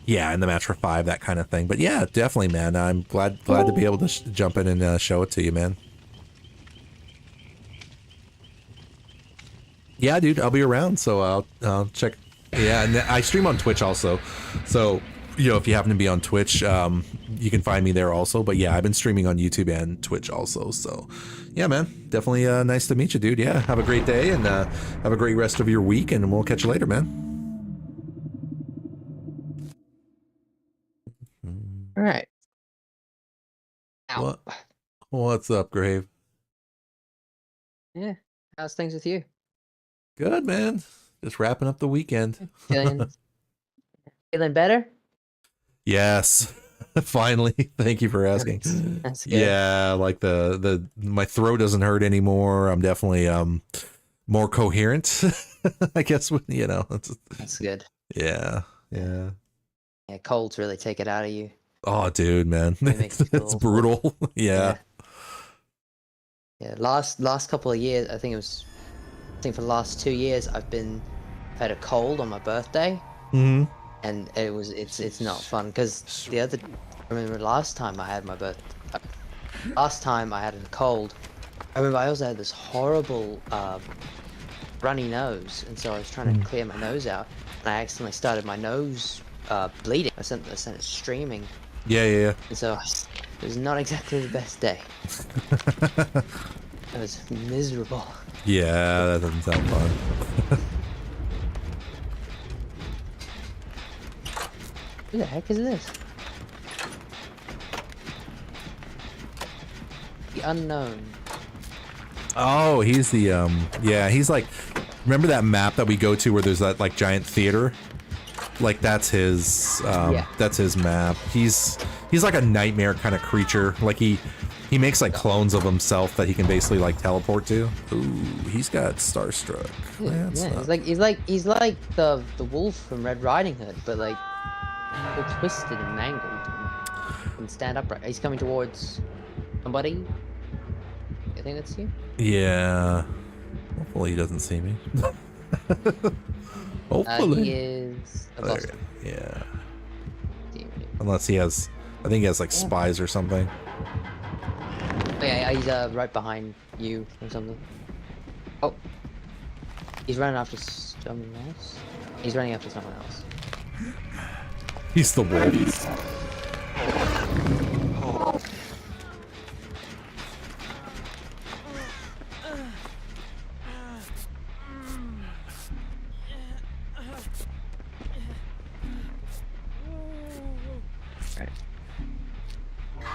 the match for 5, that kind of thing. But yeah, definitely, man, I'm glad to be able to jump in and show it to you, man. Yeah, dude, I'll be around, so I'll check. Yeah, and I stream on Twitch also, so if you happen to be on Twitch, you can find me there also. But yeah, I've been streaming on YouTube and Twitch also, so yeah, man, definitely nice to meet you, dude. Yeah, have a great day, and have a great rest of your week, and we'll catch you later, man. All right. What's up, Grave? Yeah, how's things with you? Good, man. Just wrapping up the weekend. Feeling better? Yes. Finally. Thank you for asking. That's good. Yeah, like my throat doesn't hurt anymore. I'm definitely more coherent. I guess That's good. Yeah. Yeah, colds really take it out of you. Oh, dude, man. It's brutal. Yeah. Yeah, last couple of years, I think for the last 2 years I've had a cold on my birthday. Mm-hmm. And it's not fun because I remember last time I had a cold. I remember I also had this horrible runny nose, and so I was trying to clear my nose out, and I accidentally started my nose bleeding. I sent it streaming. Yeah. And so it was not exactly the best day. It was miserable. Yeah, that doesn't sound fun. Who the heck is this? The unknown. Oh, he's the he's like, remember that map that we go to where there's that like giant theater? Like that's his that's his map. He's like a nightmare kind of creature. Like he makes like clones of himself that he can basically like teleport to. Ooh, he's got Starstruck. He's like the wolf from Red Riding Hood, but like all twisted and mangled and stand upright. He's coming towards somebody. I think that's you. Yeah. Hopefully he doesn't see me. Hopefully. He is. Yeah. Unless he has, I think he has like spies or something. Yeah, he's right behind you or something. Oh, he's running after someone else. He's running after someone else. He's the wolf.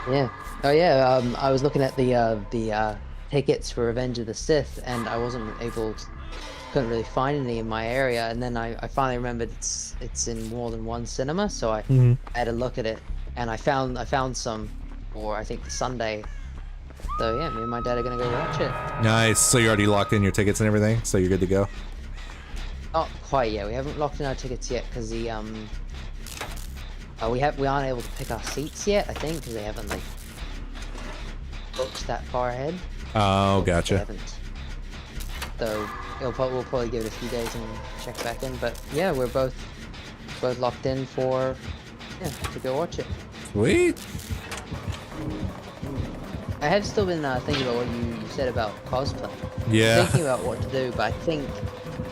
Yeah. Oh yeah. I was looking at the tickets for Revenge of the Sith, and I couldn't really find any in my area. And then I finally remembered it's in more than one cinema, so I had a look at it, and I found some for I think the Sunday. So yeah, me and my dad are gonna go watch it. Nice. So you already locked in your tickets and everything, so you're good to go. Not quite yet. We haven't locked in our tickets yet because the we aren't able to pick our seats yet. I think because they haven't like booked that far ahead. Oh, gotcha. So we'll probably give it a few days and check back in. But yeah, we're both locked in to go watch it. Sweet. I have still been thinking about what you said about cosplay. Yeah. Thinking about what to do, but I think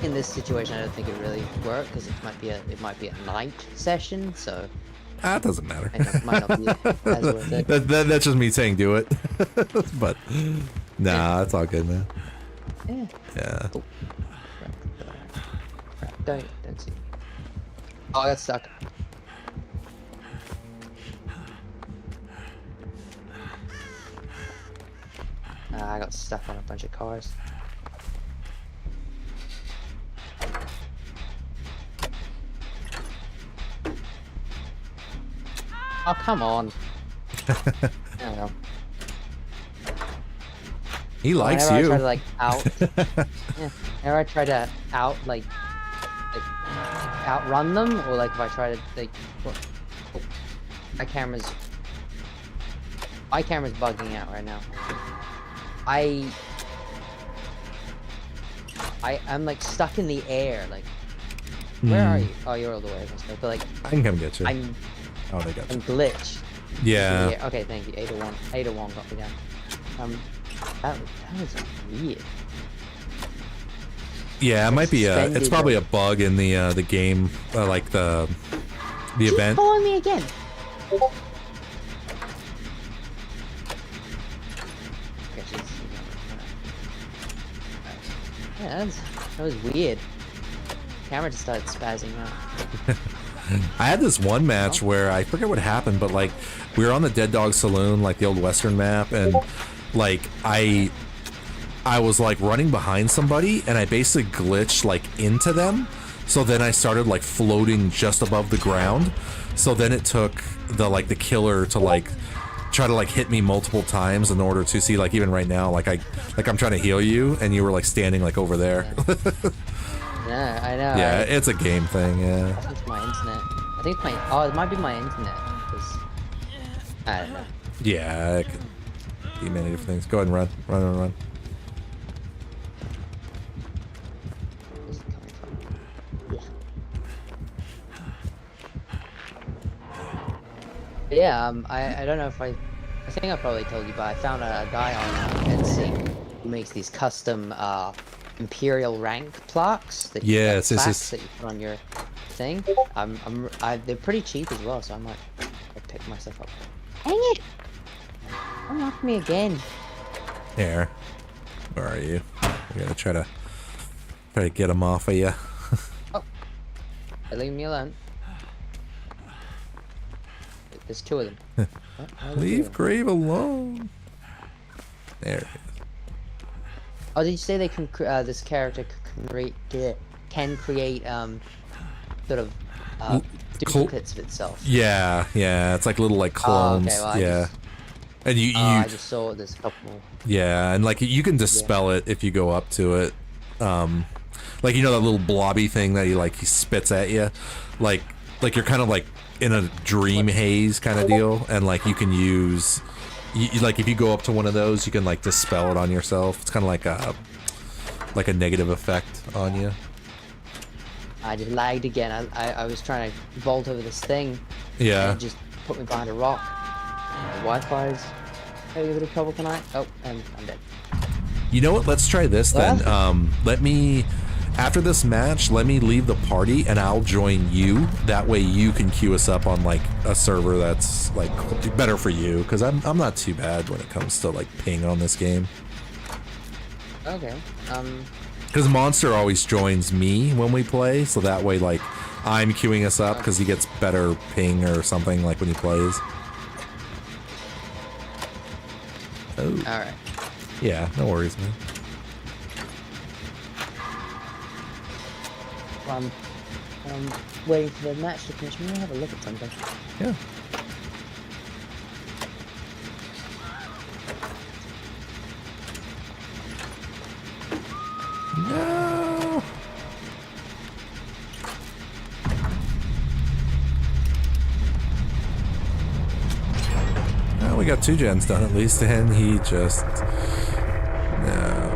in this situation I don't think it really worked because it might be a night session. So. That doesn't matter. It might not be as worth it. That's just me saying do it. But nah, that's all good, man. Yeah. Yeah. Oh. Don't see. Oh, I got stuck. I got stuck on a bunch of cars. Oh, come on. I don't know. He likes whenever you. I try to like whenever I try to outrun them, or like if I try to like, my camera's bugging out right now. I'm like stuck in the air. Like, where are you? Oh, you're all the way across there. But like, I can come get you. Oh, they got you. I'm glitched. Yeah. Okay, thank you. 801. 801 got me down. That was weird. Yeah, it might be it's probably a bug in the game, like the event. She's following me again. Yeah, that was weird. Camera just started spazzing out. I had this one match where I forget what happened, but like we were on the Dead Dog Saloon, like the old Western map, and like I was like running behind somebody, and I basically glitched like into them. So then I started like floating just above the ground. So then it took the killer to like try to like hit me multiple times in order to see, like, even right now, like I'm trying to heal you, and you were like standing like over there. Yeah, I know. Yeah, it's a game thing. Yeah. I think it's my internet. I think it might be my internet. I don't know. Yeah, it could be many different things. Go ahead and run. Where's it coming from? Yeah. I don't know if I think I probably told you, but I found a guy on Etsy who makes these custom Imperial rank plaques that you that you put on your thing. They're pretty cheap as well, so I might pick myself up. Dang it! Don't knock me again. Here, where are you? I gotta try to get him off of you. Oh, leave me alone. There's two of them. Leave Grave alone. There it is. Oh, did you say they can? This character can create sort of duplicates of itself? Yeah, it's like little like clones. Oh, okay, well, yeah, and you. I just saw there's a couple. Yeah, and like you can dispel it if you go up to it. Like, you know, that little blobby thing that he spits at you, like you're kind of like in a dream haze kind of deal, and like you can use. Like if you go up to one of those, you can like dispel it on yourself. It's kind of like a negative effect on you. I just lagged again. I was trying to vault over this thing. Yeah. And it just put me behind a rock. Wi-Fi's having a bit of trouble tonight. Oh, and I'm dead. You know what? Let's try this then. After this match, let me leave the party and I'll join you. That way you can queue us up on like a server that's like better for you, because I'm not too bad when it comes to like ping on this game. Okay. Because Monster always joins me when we play, so that way like I'm queuing us up because he gets better ping or something like when he plays. Oh. All right. Yeah, no worries, man. I'm waiting for the match to finish. Maybe have a look at something. Yeah. No. Well, we got 2 gens done at least, and he just no.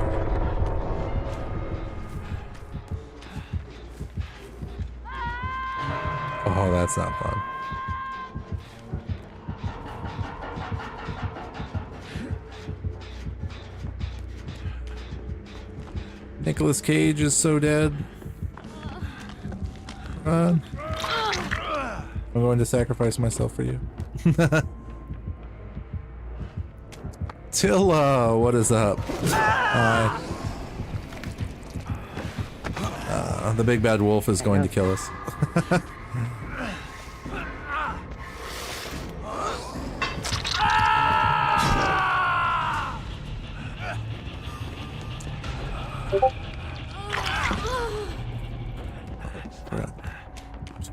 Oh, that's not fun. Nicolas Cage is so dead. Run. I'm going to sacrifice myself for you. Tilla, what is up? The big bad wolf is going to kill us.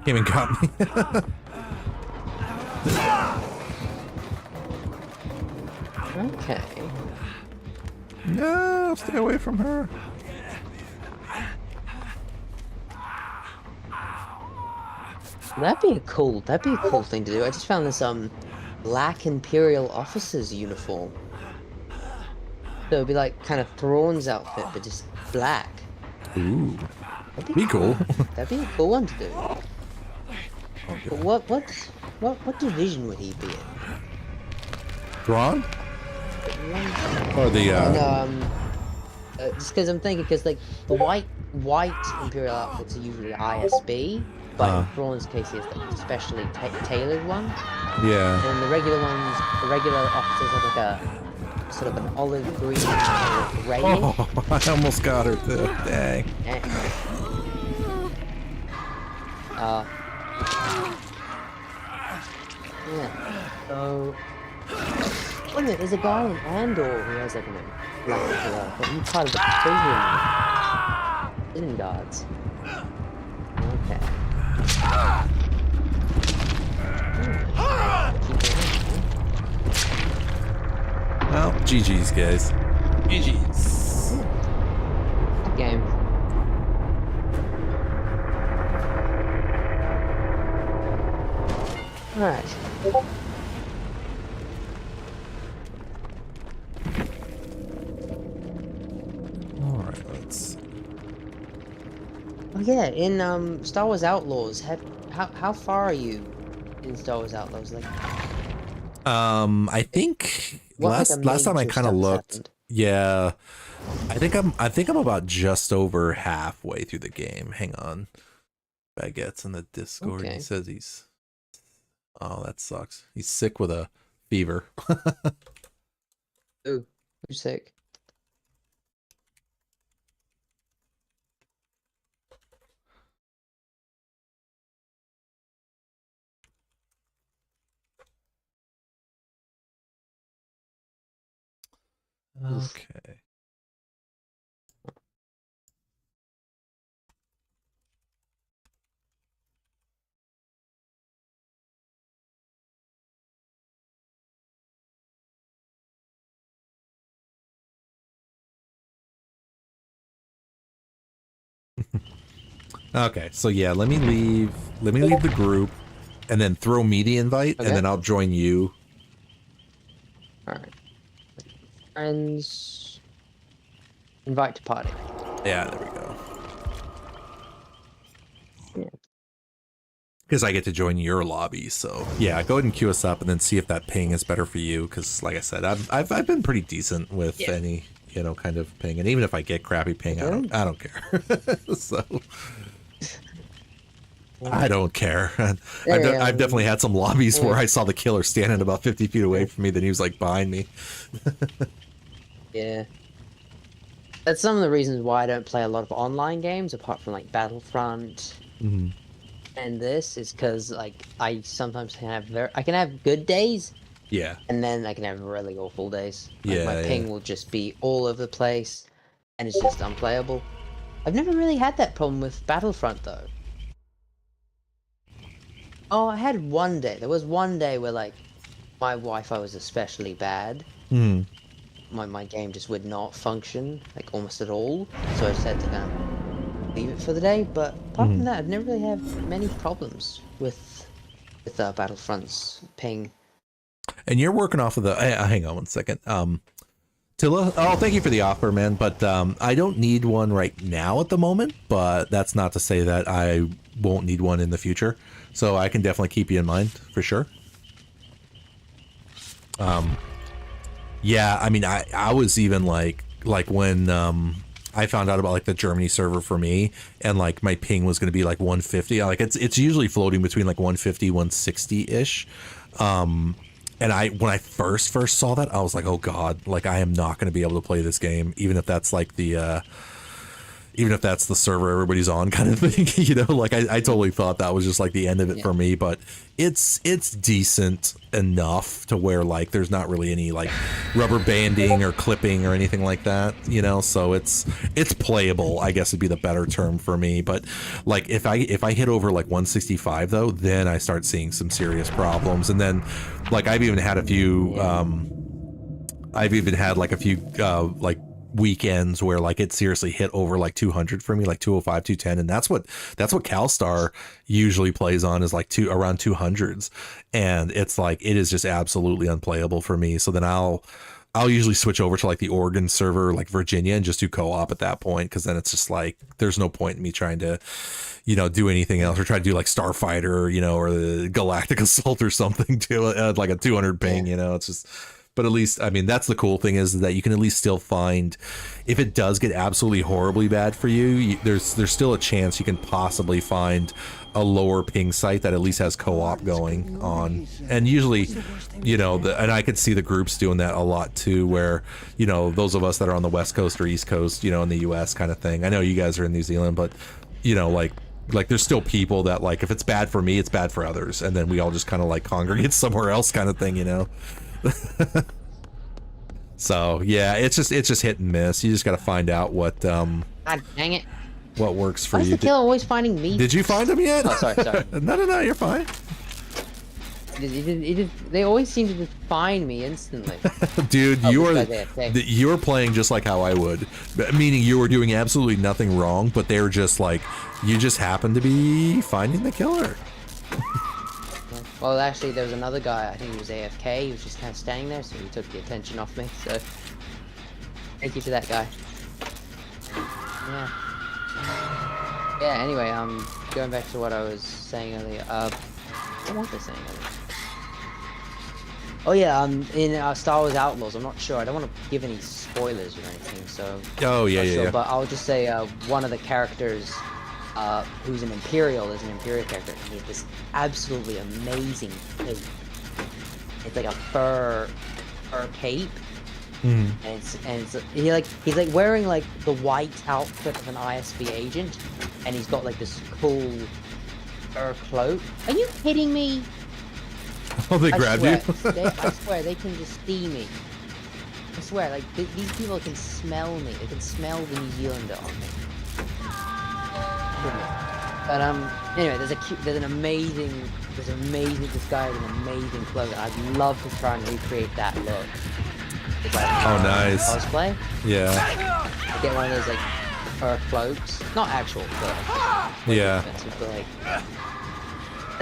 Came and got me. Okay. No, stay away from her. That'd be a cool thing to do. I just found this black Imperial officer's uniform. So it'd be like kind of Thrawn's outfit, but just black. Ooh, that'd be cool. That'd be a cool one to do. But what division would he be in? Thrawn? Or the just because I'm thinking, because like the white Imperial outfits are usually ISB, but in Thrawn's case, he has like a specially tailored one. Yeah. And the regular officers have like a sort of an olive green gray. Oh, I almost got her too. Dang. Yeah. So, wait a minute, there's a guy in Andor who has like he's part of the prison guards. Okay. Well, GG's, guys. GG's. Good game. Alright. Alright, let's... Oh yeah, in Star Wars Outlaws, how far are you in Star Wars Outlaws? Like, I think last time I kind of looked. Yeah, I think I'm about just over halfway through the game. Hang on, Baguette's in the Discord. Okay. He says he's. Oh, that sucks. He's sick with a fever. Ooh, who's sick? Okay. Okay, so yeah, let me leave the group and then throw me the invite, and then I'll join you. Alright. Friends. Invite to party. Yeah, there we go. Yeah. Because I get to join your lobby, so yeah, go ahead and queue us up and then see if that ping is better for you. Because like I said, I've been pretty decent with any kind of ping, and even if I get crappy ping, I don't care. So I don't care. I've definitely had some lobbies where I saw the killer standing about 50 feet away from me, then he was like behind me. Yeah. That's some of the reasons why I don't play a lot of online games, apart from like Battlefront and this, is because like I sometimes can have good days. Yeah. And then I can have really awful days. Like Yeah. my ping will just be all over the place, and it's just unplayable. I've never really had that problem with Battlefront though. Oh, I had one day. There was one day where like my Wi-Fi was especially bad. My game just would not function like almost at all, so I just had to kind of leave it for the day. But apart from that, I've never really had many problems with Battlefront's ping. And you're working off of the. Hang on one second. Tilla, oh, thank you for the offer, man. But I don't need one right now at the moment. But that's not to say that I won't need one in the future. So I can definitely keep you in mind for sure. Yeah, I mean, I was even like when I found out about like the Germany server for me, and like my ping was going to be like 150. Like it's usually floating between like 150, 160 ish. And when I first saw that, I was like, oh god, like I am not going to be able to play this game, even if that's like the server everybody's on kind of thing, you know, like I totally thought that was just like the end of it for me, but it's decent enough to where like there's not really any like rubber banding or clipping or anything like that, you know, so it's playable, I guess would be the better term for me. But like if I hit over like 165 though, then I start seeing some serious problems. And then like I've even had a few like weekends where like it seriously hit over like 200 for me, like 205, 210, and that's what CalStar usually plays on, is like around 200s, and it's like it is just absolutely unplayable for me. So then I'll usually switch over to like the Oregon server, like Virginia, and just do co-op at that point, because then it's just like there's no point in me trying to, you know, do anything else, or try to do like Starfighter, you know, or the Galactic Assault or something to like a 200 ping, you know. It's just, but at least, I mean, that's the cool thing, is that you can at least still find, if it does get absolutely horribly bad for you, there's still a chance you can possibly find a lower ping site that at least has co-op going on. And usually, you know, and I could see the groups doing that a lot too, where, you know, those of us that are on the West Coast or East Coast, you know, in the US kind of thing. I know you guys are in New Zealand, but, you know, like there's still people that, like, if it's bad for me, it's bad for others, and then we all just kind of like congregate somewhere else kind of thing, you know. So yeah, it's just hit and miss. You just got to find out what God dang it, what works for Why is you. the killer always finding me? Did you find him yet? Oh, sorry. No, you're fine. They always seem to just find me instantly. Dude, Oh, you're playing just like how I would, meaning you were doing absolutely nothing wrong, but they were just like, you just happened to be finding the killer. Well, actually, there was another guy, I think he was AFK, he was just kind of standing there, so he took the attention off me, so thank you to that guy. Yeah, anyway, going back to what I was saying earlier, what was I saying earlier? Oh yeah, in Star Wars Outlaws, I'm not sure, I don't want to give any spoilers or anything, so... Oh, yeah. But I'll just say, one of the characters, who's an Imperial, is an Imperial character, and he has this absolutely amazing cape. It's like a fur cape, and he's like wearing like the white outfit of an ISB agent, and he's got like this cool fur cloak. Are you kidding me? Oh, they grabbed you? I swear, they can just see me. I swear, like, these people can smell me. They can smell the New Zealander on me. But, anyway, this guy with an amazing cloak. I'd love to try and recreate that look. Oh, nice. Cosplay? Yeah. Get one of those, like, fur cloaks. Not actual fur. Yeah.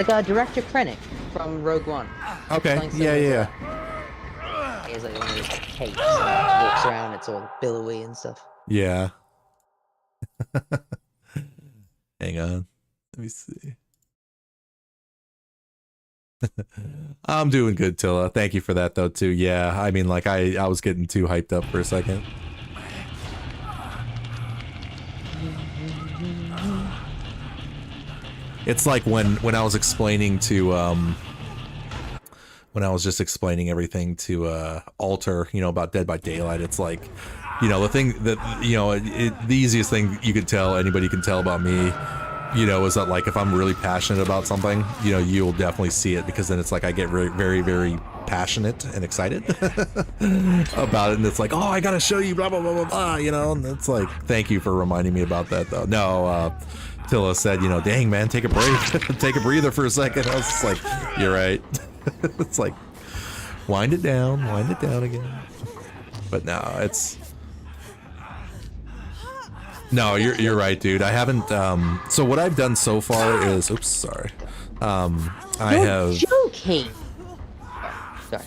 Like Director Krennic from Rogue One. Okay. Yeah. He has like one of those like capes and walks around, it's all billowy and stuff. Yeah. Hang on. Let me see. I'm doing good, Tilla. Thank you for that though too. Yeah, I mean, like I was getting too hyped up for a second. It's like when I was explaining to when I was just explaining everything to Alter, you know, about Dead by Daylight. It's like, you know, the thing that, you know, the easiest thing you could tell, anybody can tell about me, you know, is that like if I'm really passionate about something, you know, you'll definitely see it, because then it's like I get very, very, very passionate and excited about it, and it's like, oh, I gotta show you, blah blah blah blah blah, you know. And it's like, thank you for reminding me about that though. No, Tilla said, you know, dang man, take a break, take a breather for a second. I was just like, you're right. It's like, wind it down again. But no, it's. No, you're right, dude. I haven't. So what I've done so far is, oops, sorry. I have. Joking. Sorry.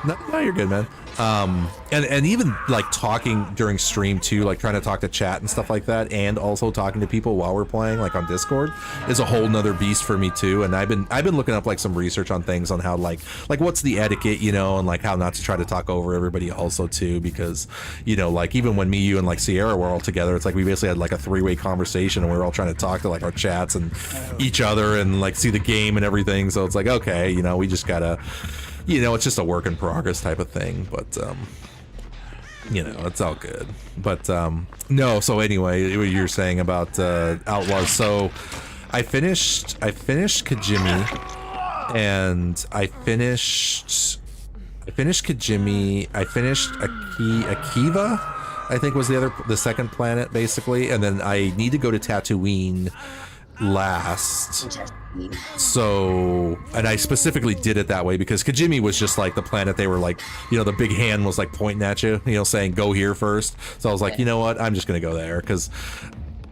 No, you're good, man. And even like talking during stream too, like trying to talk to chat and stuff like that, and also talking to people while we're playing, like on Discord, is a whole nother beast for me too. And I've been looking up like some research on things on how like what's the etiquette, you know, and like how not to try to talk over everybody also too, because, you know, like even when me, you, and like Sierra were all together, it's like we basically had like a 3-way conversation, and we were all trying to talk to like our chats and each other and like see the game and everything. So it's like, okay, you know, we just gotta, you know, it's just a work in progress type of thing, but you know, it's all good. But no, so anyway, what you're saying about Outlaws. So I finished Kajimi, and I finished Kajimi. I finished Akiva, I think was the second planet basically, and then I need to go to Tatooine last. So, and I specifically did it that way because Kajimi was just like the planet they were like, you know, the big hand was like pointing at you, you know, saying go here first. So I was like, you know what, I'm just gonna go there because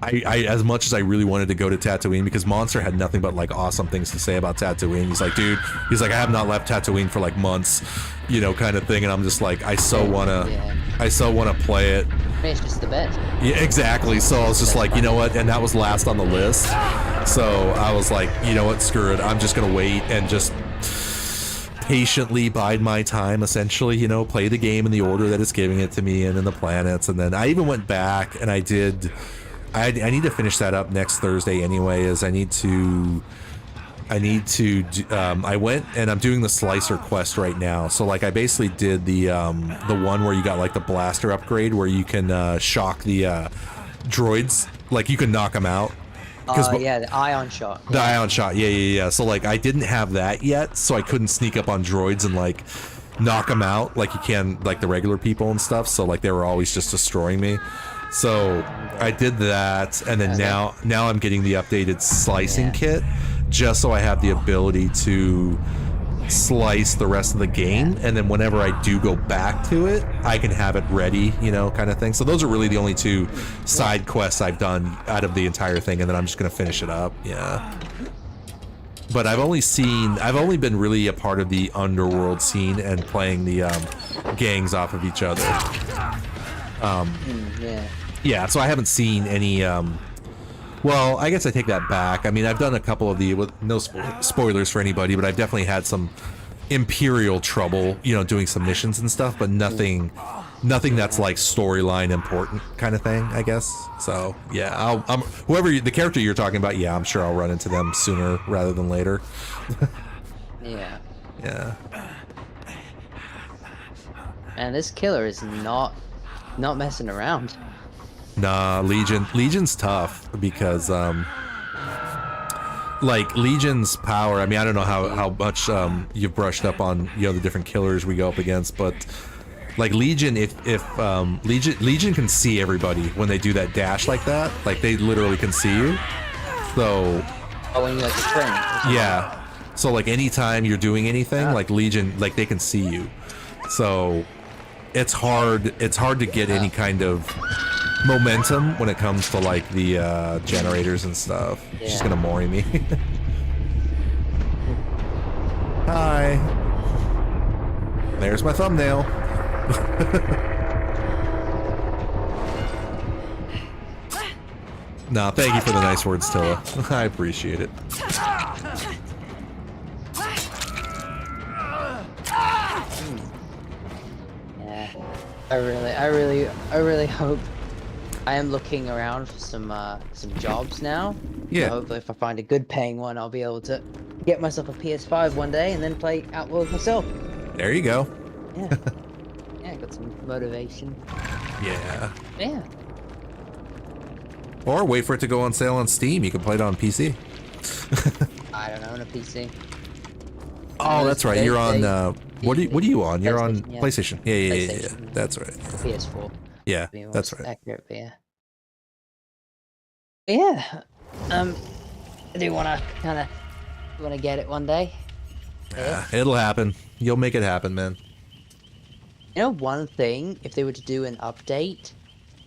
I as much as I really wanted to go to Tatooine, because Monster had nothing but like awesome things to say about Tatooine. He's like, dude, he's like, I have not left Tatooine for like months, you know, kind of thing. And I'm just like, I so wanna play it. It's just the best. Yeah, exactly. So I was just like, you know what, and that was last on the list. So I was like, you know what, screw it. I'm just gonna wait and just patiently bide my time, essentially, you know, play the game in the order that it's giving it to me and in the planets. And then I even went back and I need to finish that up next Thursday anyway, as I went and I'm doing the slicer quest right now. So like I basically did the one where you got like the blaster upgrade where you can shock the droids, like you can knock them out. Yeah, the ion shot. The ion shot, yeah. So like I didn't have that yet, so I couldn't sneak up on droids and like knock them out like you can like the regular people and stuff. So like they were always just destroying me. So I did that, and then now I'm getting the updated slicing kit, just so I have the ability to slice the rest of the game, and then whenever I do go back to it, I can have it ready, you know, kind of thing. So those are really the only two side quests I've done out of the entire thing, and then I'm just gonna finish it up. Yeah. But I've only been really a part of the underworld scene and playing the gangs off of each other. Yeah, so I haven't seen any well, I guess I take that back. I mean, I've done a couple of the, with no spoilers for anybody, but I've definitely had some Imperial trouble, you know, doing some missions and stuff, but nothing that's like storyline important kind of thing, I guess. So yeah, the character you're talking about, yeah, I'm sure I'll run into them sooner rather than later. Yeah. And this killer is not messing around. Nah, Legion's tough because like Legion's power, I mean, I don't know how much you've brushed up on, you know, the different killers we go up against, but like Legion, if Legion can see everybody when they do that dash like that, like they literally can see you. So when you like the trend. Yeah. So like anytime you're doing anything, like Legion, like they can see you. So it's hard to get any kind of momentum when it comes to like the generators and stuff. She's gonna mori me. Hi. There's my thumbnail. Nah, thank you for the nice words, Tilla. I appreciate it. Yeah, I really hope. I am looking around for some jobs now. Yeah. So hopefully, if I find a good paying one, I'll be able to get myself a PS5 one day and then play Outworld myself. There you go. Yeah. Yeah, got some motivation. Yeah. Yeah. Or wait for it to go on sale on Steam. You can play it on PC. I don't own a PC. Oh, that's right. You're on. What are you on? You're on yeah. PlayStation. Yeah. That's right. PS4. Yeah, that's right. Accurate, but yeah. Yeah. I do want to get it one day. Yeah, it'll happen. You'll make it happen, man. You know, one thing, if they were to do an update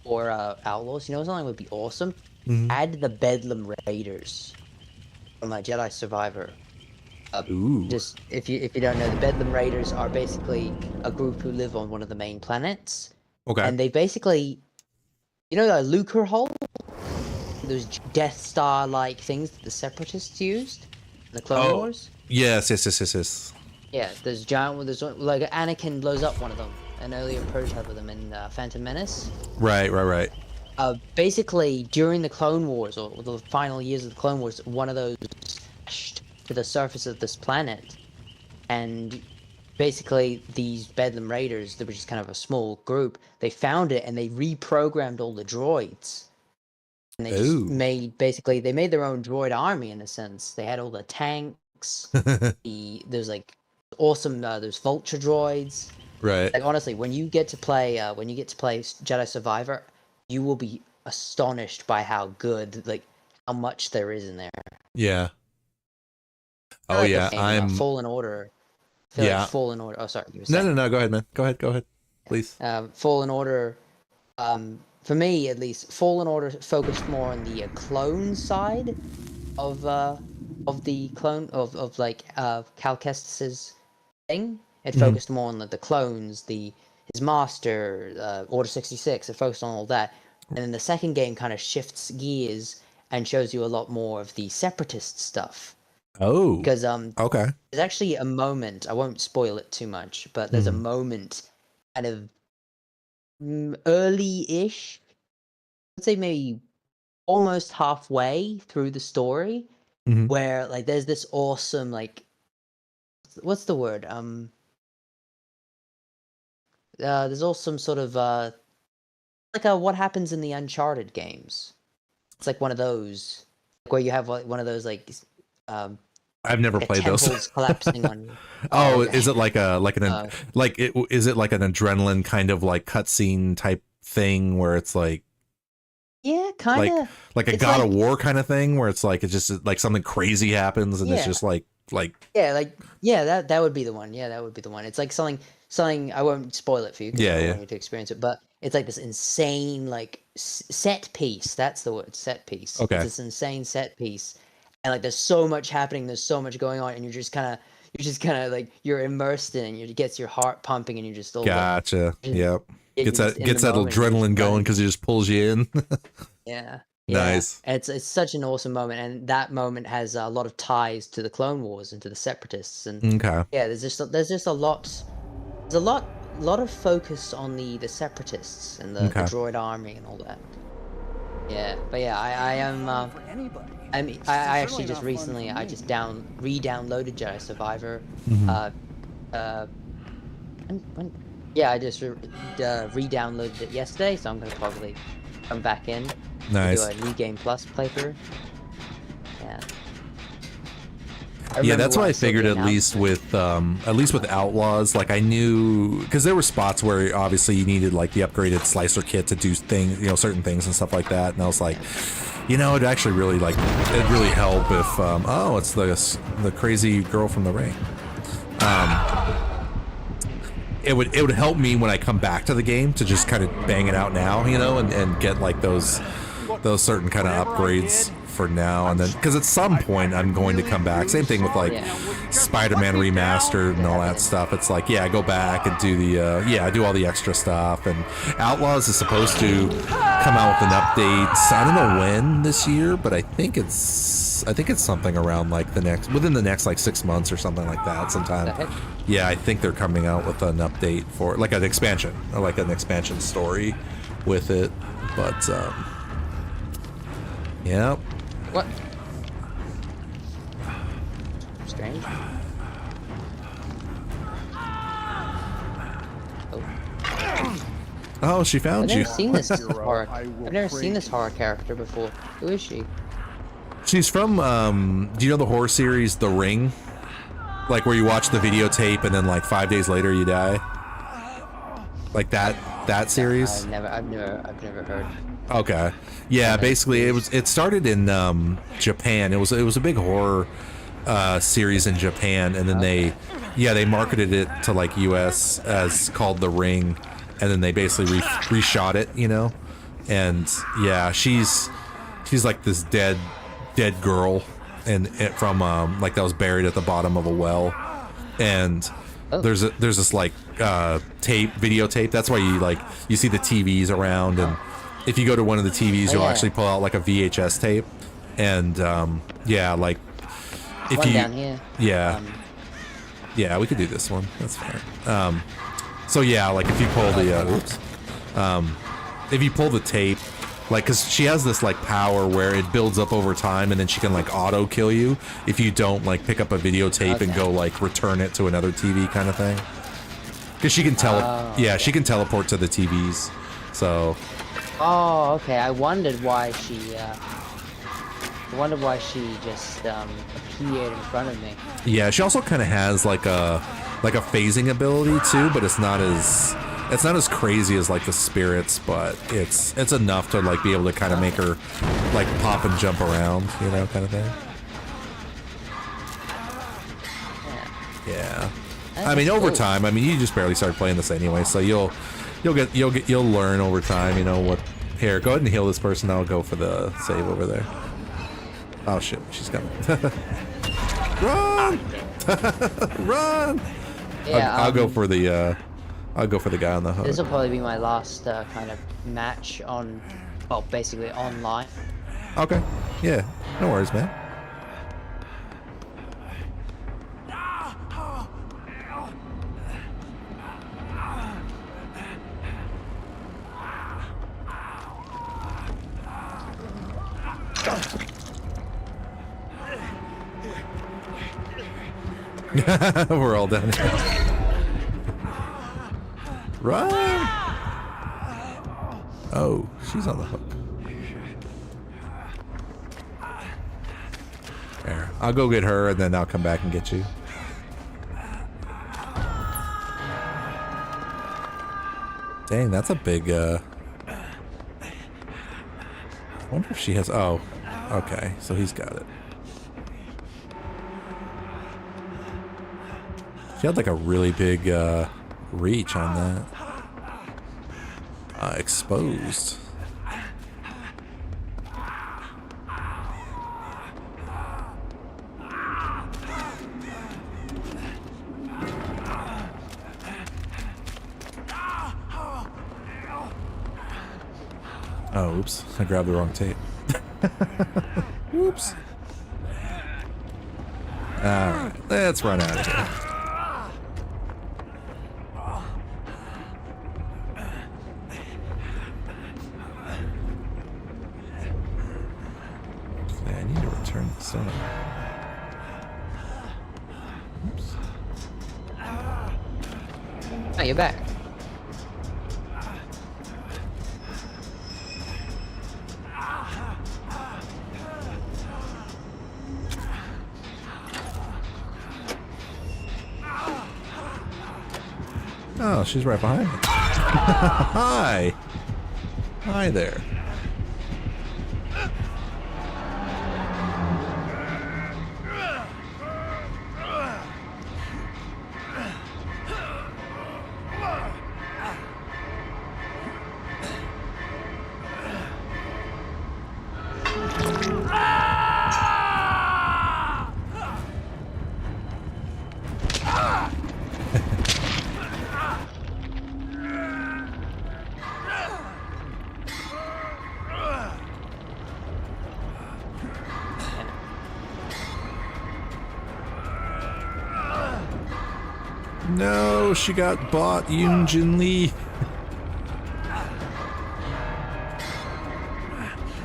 for Outlaws, you know, something would be awesome. Add the Bedlam Raiders from Jedi Survivor. Ooh. Just if you don't know, the Bedlam Raiders are basically a group who live on one of the main planets. Okay. And they basically, you know, the Lucre Hole, those Death Star-like things that the Separatists used in the Clone Wars. Yes. Yeah, there's giant. There's like Anakin blows up one of them, an earlier prototype of them in Phantom Menace. Right. Basically, during the Clone Wars or the final years of the Clone Wars, one of those crashed to the surface of this planet, and basically these Bedlam Raiders, they were just kind of a small group. They found it and they reprogrammed all the droids. And they just made their own droid army in a sense. They had all the tanks. There's like awesome. There's vulture droids. Right. Like honestly, when you get to play Jedi Survivor, you will be astonished by how good, like how much there is in there. Yeah. I Oh like the yeah, game, I'm. Fallen Order. I feel Yeah. like Fallen Order. Oh, sorry. You were No, saying. no, no. Go ahead, man. Go ahead. Please. Fallen Order. For me at least, Fallen Order focused more on the clone side of the clone of like Cal Kestis's thing. It focused more on the clones, his master, Order 66. It focused on all that, and then the second game kind of shifts gears and shows you a lot more of the separatist stuff. Oh. Because Okay. there's actually a moment. I won't spoil it too much, but there's a moment, kind of early-ish. I'd say maybe almost halfway through the story, where like there's this awesome like, what's the word? There's also some sort of like what happens in the Uncharted games. It's like one of those where you have like one of those like I've never played those. temples collapsing on you. Oh, okay. is it like is it like an adrenaline kind of like cutscene type thing where it's like Yeah, kind of like a God of War kind of thing where it's just like something crazy happens and it's just like that would be the one. Yeah, that would be the one. It's like something I won't spoil it for you because I don't want you to experience it, but it's like this insane like set piece. That's the word, set piece. Okay. It's this insane set piece. And like there's so much happening, there's so much going on, and you're just kind of like you're immersed in it. It gets your heart pumping and you're just all gotcha. Like, Yep. Gets that moment, adrenaline going because it just pulls you in. Yeah. Nice. It's such an awesome moment, and that moment has a lot of ties to the Clone Wars and to the Separatists, and okay. there's just a lot of focus on the Separatists and the droid army and all that. Yeah, but yeah, I am. I actually just recently re-downloaded Jedi Survivor. I just re-downloaded it yesterday, so I'm gonna probably come back in. Nice. Do a New Game Plus playthrough. Yeah. Yeah, that's what I figured. At least with Outlaws, like I knew because there were spots where obviously you needed like the upgraded slicer kit to do things, certain things and stuff like that. And I was like, it'd actually really it'd really help if it's the crazy girl from the Ring. It would help me when I come back to the game to just kind of bang it out now, and get like those certain kind of upgrades for now, and then because at some point I'm going to come back. Same thing with like Spider-Man Remastered and all that stuff. It's like I go back and do the I do all the extra stuff. And Outlaws is supposed to come out with an update. I don't know when this year, but I think it's something around like within the next like 6 months or something like that sometime. Yeah, I think they're coming out with an update for like an expansion or like an expansion story with it. But yeah. What? Strange. Oh, she found you. I've never seen this horror character before. Who is she? She's from do you know the horror series The Ring? Like where you watch the videotape and then like 5 days later you die? Like that series? I've never heard. Okay. Yeah, basically it started in Japan. It was a big horror series in Japan, and then they marketed it to like US as called The Ring, and then they basically reshot it, And yeah, she's like this dead girl and from like that was buried at the bottom of a well, and there's this like videotape. That's why you see the TVs around, and if you go to one of the TVs, you'll actually pull out like a VHS tape, and like if one you down here. We could do this one. That's fine. So yeah, like if you pull if you pull the tape, like because she has this like power where it builds up over time, and then she can like auto kill you if you don't like pick up a videotape and go like return it to another TV kind of thing. Because she can she can teleport to the TVs. So. Oh, okay. I wondered why she just appeared in front of me. Yeah, she also kind of has like a phasing ability too, but it's not as It's not as crazy as like the spirits, but it's enough to like be able to kind of make her like pop and jump around, you know, kind of thing. Yeah. I mean, over time. I mean, you just barely started playing this anyway, so you'll learn over time. You know what? Here, go ahead and heal this person. I'll go for the save over there. Oh shit, she's coming. Run! Run! Yeah, I'll go for the guy on the hook. This will probably be my last kind of match on, well, basically online. Okay. Yeah. No worries, man. We're all down here. Run! Oh, she's on the hook. There. I'll go get her and then I'll come back and get you. Dang, that's a big, I wonder if she has, oh, okay, so he's got it. She had like a really big, reach on that. Exposed. Oh, oops. I grabbed the wrong tape. Oops. Alright, let's run out of here. Okay, I need to return the stone. Oops. Oh, you're back. Oh, she's right behind me. Hi. Hi there. No, she got bought, Yoon Jin Lee.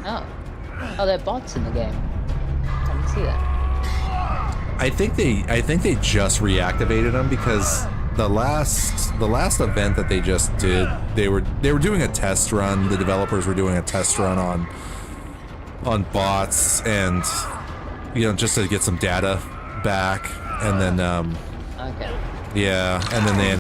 Oh. Oh, there are bots in the game. I didn't see that. I think they just reactivated them because the last event that they just did, they were doing a test run. The developers were doing a test run on bots and just to get some data back, and then Okay. yeah, and then they